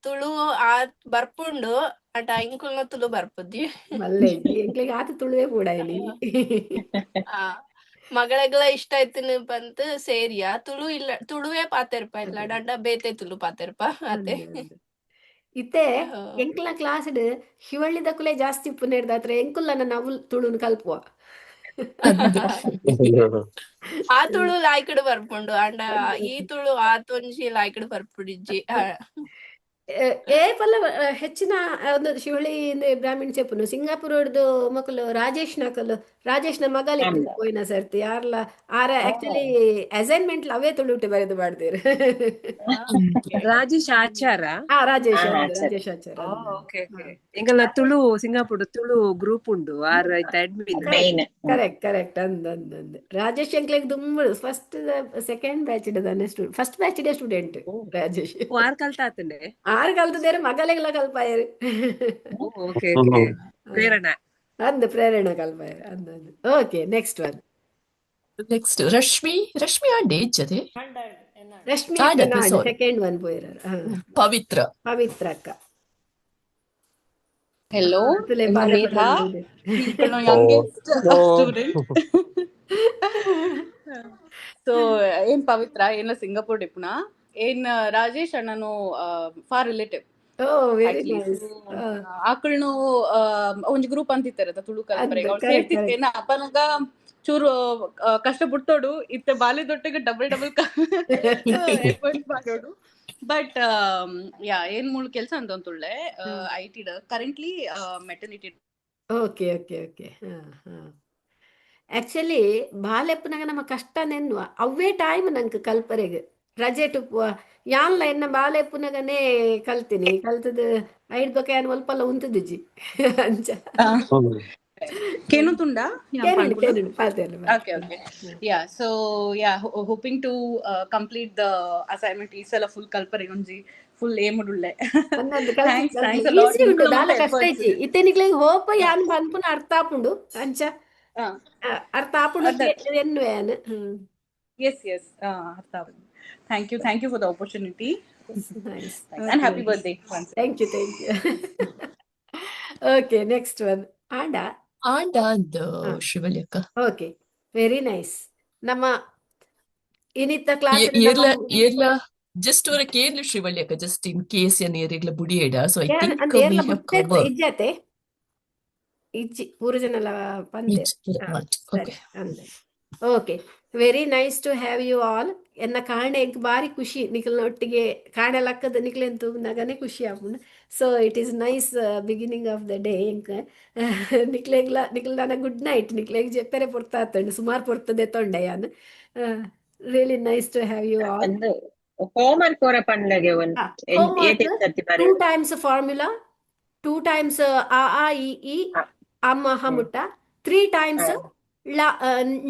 ತುಳು ಆ ಬರ್ಪುಂಡು ಅಟ ಇಂಕುಲ್ನ ತುಳು ಬರ್ಪುದ್ದಿ ತುಳುವೆ ಕೂಡ ಮಗಳಗಳ ಇಷ್ಟ ಆಯ್ತು ಬಂತು ಸೇರಿಯಾ ತುಳು ಇಲ್ಲ ತುಳುವೇ ಪಾತೆರ್ಪ ಇಲ್ಲ ಡಂಡ ಬೇತೆ ತುಳು ಪಾತೆರ್ಪ ಅದೇ ಇತ್ತೆ ಎಂಕ್ಲ ಕ್ಲಾಸ್ ಶಿವಳ್ಳಿದ ಕುಲೆ ಜಾಸ್ತಿ ಪುನೇರ್ದಾತ್ರ ಎಂಕುಲ್ಲ ನಾವು ತುಳುನ್ ಕಲ್ಪುವ ಆ ತುಳು ಲಾಯ್ಕಡ್ ಬರ್ಪುಂಡು ಅಂಡ ಈ ತುಳು ಆತೊಂಜಿ ಲಾಯ್ಕಡ್ ಬರ್ಪುಡಿಜ್ಜಿ ఏ పల్ల ಹೆಚ್ಚಿನ ಒಂದು ಶಿವಳಿ ಬ್ರಾಹ್ಮಣ ಚೆಪ್ಪುನು ಸಿಂಗಾಪುರದ್ದು ಮಕ್ಕಳು ರಾಜೇಶ್ನ ಮಗಲಿಕ್ಕೆ ಪೋಯಿನ ಸರ್ತಿ ಯಾರ್ಲ ಆರ ಆಕ್ಚುಲಿ ಅಸೈನ್ಮೆಂಟ್ ಅವೇ ತುಳುಟು ಬರೆದು ಮಾಡ್ದೇರು ರಾಜೇಶ್ ಆಚಾರ ರಾಜೇಶ್ ಆಚಾರ ಓಕೆ ಓಕೆ ಎಂಗಲ್ಲ ತುಳು ಸಿಂಗಾಪುರ್ ತುಳು ಗ್ರೂಪ್ ಉಂಡು ಆರ್ ಅಡ್ಮಿನ್ ಕರೆಕ್ಟ್ ಅಂದ್ ರಾಜೇಶ್ ಎಂಕ್ಲೆಗ್ ತುಂಬ ಫಸ್ಟ್ ಸೆಕೆಂಡ್ ಬ್ಯಾಚ್ ಇಡದಾನೆ ಫಸ್ಟ್ ಬ್ಯಾಚ್ ಇಡೇ ಸ್ಟೂಡೆಂಟ್ ರಾಜೇಶ್ ಆರ್ ಕಲ್ತಾತಂಡೆ ಆರು ಕಲ್ತದೇರು ಮಗಲೆಲ್ಲ ಕಲ್ಪಾಯರು ಓಕೆ ಓಕೆ ಪ್ರೇರಣಾ ಪ್ರೇರಣಾ ಕಲ್ಪಾಯರು ಅಂದ್ okay next one next Rashmi ಆಂಡೆ ಇಜ್ಜದೆ ರಶ್ಮಿ sorry. ಸೆಕೆಂಡ್ ಒನ್ ಪೋಯಿರ ಪವಿತ್ರ ಅಕ್ಕ Hello, ತುಲೆ I'm ಬಾಲ Medha. ಪಡೆದಿದೆ. People know youngest student. So, ಏನ್ ಪವಿತ್ರ ಏನ ಸಿಂಗಾಪುರ್ ಡಿಪ್ನ ಏನ್ ರಾಜೇಶ್ ಅಣ್ಣನು for relative oh very nice ಆಕಳ್ನು ಒಂಜಿ ಗ್ರೂಪ್ ಅಂತಿತ್ತಾರ ತುಳು ಕಲ್ಪರೆಗೆ ಅವ್ರು correct, ಸೇರ್ತಿತ್ತೇನ ಅಪ್ಪನಗ ಚೂರು ಕಷ್ಟ ಬಿಡ್ತೋಡು ಇತ್ತೆ ಬಾಲ್ಯದೊಟ್ಟಿಗೆ ಡಬಲ್ ಎಫರ್ಟ್ ಮಾಡೋಡು ಬಟ್ ಯಾ ಏನ್ ಮೂಲ ಕೆಲ್ಸ ಅಂತ ತುಳ್ಳೆ IT currently maternity okay actually ಬಾಲೆಪ್ಪನಾಗ ನಮ್ಮ ಕಷ್ಟ ನೆನ್ನುವ ಅವೇ ಟೈಮ್ ನಂಗೆ ಕಲ್ಪರೆಗೆ ರಜೆ ಟುಪ್ಪುವ ಯಾನ್ಲ ಎನ್ನ ಬಾಲೆಪ್ಪನಾಗನೇ ಕಲ್ತೀನಿ ಕಲ್ತದ ಐಡ್ ಬಕ ಯಾನ್ ಒಲ್ಪಲ್ಲ ಉಂತದಿಜ್ಜಿ ಅಂಚ ಕೇನುತುಂಡ ಕೇನುಡು ಪಾತೆರ್ಲ Okay. Yeah. So yeah, hoping to complete the assignment. ಈ ಸಲ full ಕಲ್ಪರೆ ಒಂಜಿ full aim ಉಳ್ಳೆ. Thanks a lot. Easy ಉಂಟು ದಾಲ ಕಷ್ಟ ಇಜ್ಜಿ ಇತ್ತೆನಿಕ್ಲೆ ಹೋಪ ಯಾನ್ ಬಂದ್ಪುನ ಅರ್ಥ ಆಪುಂಡು ಅಂಚ ಅರ್ಥ ಆಪುಂಡು ಎನ್ನುವೆ ಯಾನ್ Yes. ಅರ್ಥ ಆಪುಂಡು. Thank you for the opportunity. Nice. And happy birthday once. Thank you. Okay, next one. Anda. and ಶಿವಲ್ಯಕ್ಕ Okay, very nice. ನಮ್ಮ ಇನಿತ್ತ ಕ್ಲಾಸ್ ಏರ್ಲ ಜಸ್ಟ್ ಅವರ ಕೇರ್ಲ ಶಿವಲ್ಯಕ್ಕ ಜಸ್ಟ್ ಇನ್ ಕೇಸ್ ಏನ್ ಏರಿಗ್ಲ ಬುಡಿಯೇಡ so I think we have cover ಇಜ್ಜತೆ ಇಜ್ಜಿ ಪೂರ್ವಜನಲ ಪಂದೆ okay ಅಂದೆ okay very nice to have you all ಎನ್ನ ಕಾಣೆ ಎಂಕ್ ಬಾರಿ ಖುಷಿ ನಿಖಲ್ನ ಒಟ್ಟಿಗೆ ಕಾಣೆ ಲಕ್ಕದ ನಿಖಲೆಂತು ನಗನೆ ಖುಷಿ ಆಪುಂಡು so it is nice beginning of the day ಎಂಕ್ ನಿಖಲ್ನ ಗುಡ್ ನೈಟ್ ನಿಖಲೆಗ್ ಜೆಪ್ಪರೆ ಪೊರ್ತಾತಂಡು ಸುಮಾರು ಪೊರ್ತದೆ ತೊಂಡೆ ಯಾನ್ really nice to have you all homework ಕೋರ ಪಂಡ್ಲಗೆ ಟೂ ಟೈಮ್ಸ್ ಫಾರ್ಮುಲಾ 2 times ಆ ಈ ಅಮ್ಮ ಹಮುಟ 3 times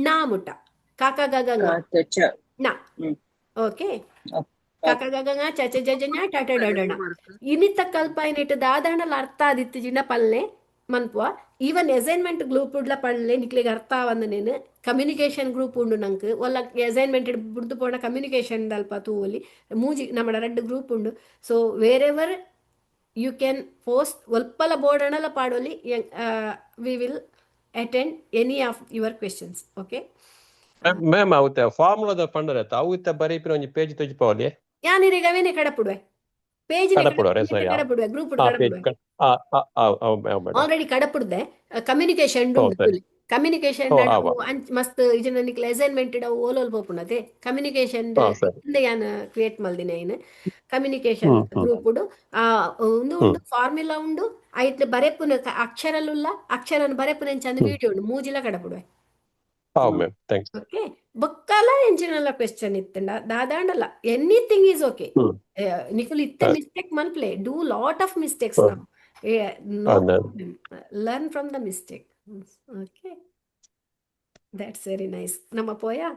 ನಾ ಮುಟ ಕಾಕ ಗಗಂಗ ನಾ ಓಕೆ ಕಾಕ ಗಗಂಗ ಚಚ ಜಜನ ಟಟ ಡಡಣ ಇನಿತ ಕಲ್ಪ ಏನಿಟ್ಟು ದಾದಣ್ಣಲ ಅರ್ಥ ಆದಿತ್ತು ಜಿನ ಪಲ್ಲೆ ಮನ್ಪುವ ಈವನ್ ಅಸೈನ್ಮೆಂಟ್ ಗ್ರೂಪ್ ಉಡ್ಲ ಪಳ್ಳೆ ನಿಕ್ಲಿಗೆ ಅರ್ಥ ಆವಂದ ನೇನು ಕಮ್ಯುನಿಕೇಶನ್ ಗ್ರೂಪ್ ಉಂಡು ನಂಗೆ ಒಲ್ಲ ಅಸೈನ್ಮೆಂಟ್ ಬುಡ್ದು ಪೋಣ ಕಮ್ಯುನಿಕೇಶನ್ ದಲ್ಪ ತೂವಲಿ ಮೂಜಿ ನಮ್ಮ 2 ಗ್ರೂಪ್ ಉಂಡು so wherever you can post ಒಲ್ಪಲ ಬೋರ್ಡ್ ಅಣ್ಣಲ ಪಾಡೋಲಿ we will attend any of your questions okay ma'am ಅವತ್ತೆ ಫಾರ್ಮುಲಾದ ಪಂಡರೆ ಅವತ್ತೆ ಬರೀಪಿನ ಒಂಜಿ ಪೇಜ್ ತೆಜಿಪವಲಿ ಯಾನಿರಿಗೆ ಅವೇನೆ ಕಡಪುಡುವೆ ಪೇಜ್ ಕಡಪುಡುವೆ ಗ್ರೂಪ್ ಕಡಪುಡುವೆ ಆಲ್ರೆಡಿ ಕಡಪುಡ್ದೆ ಕಮ್ಯುನಿಕೇಶನ್ ಕಮ್ಯುನಿಕೇಶನ್ ಮಸ್ತ್ ಇಜನ ನಿಕ್ಲೆ ಅಸೈನ್ಮೆಂಟ್ ಅವು ಓಲೋಲ್ ಪೋಪುಣತೆ ಕಮ್ಯುನಿಕೇಶನ್ ಯಾನ್ ಕ್ರಿಯೇಟ್ ಮಲ್ದಿನ ಏನು ಕಮ್ಯುನಿಕೇಶನ್ ಗ್ರೂಪ್ ಉಂಡು ಉಂದು ಫಾರ್ಮುಲಾ ಉಂಡು ಐಟ್ಲು ಬರೆಪುನ ಅಕ್ಷರಲುಲ್ಲ ಅಕ್ಷರನ ಬರೆಪುನ ಚಂದ ವಿಡಿಯೋ ಉಂಡು ಮೂಜಿಲ ಕಡಪುಡುವೆ ಓಕೆ ಬೊಕ್ಕಲ ಎಂಚಿನಲ್ಲ ಕ್ವೆಶ್ಚನ್ ಇತ್ತಂಡ ದಾದಾಂಡಲ್ಲ ಎನಿಥಿಂಗ್ ಈಸ್ ಓಕೆ ನಿಖಲ್ ಇತ್ತೆ ಮಿಸ್ಟೇಕ್ ಮನ್ಪ್ಲೆ do lot of mistakes learn from the mistake okay that's very nice nama poya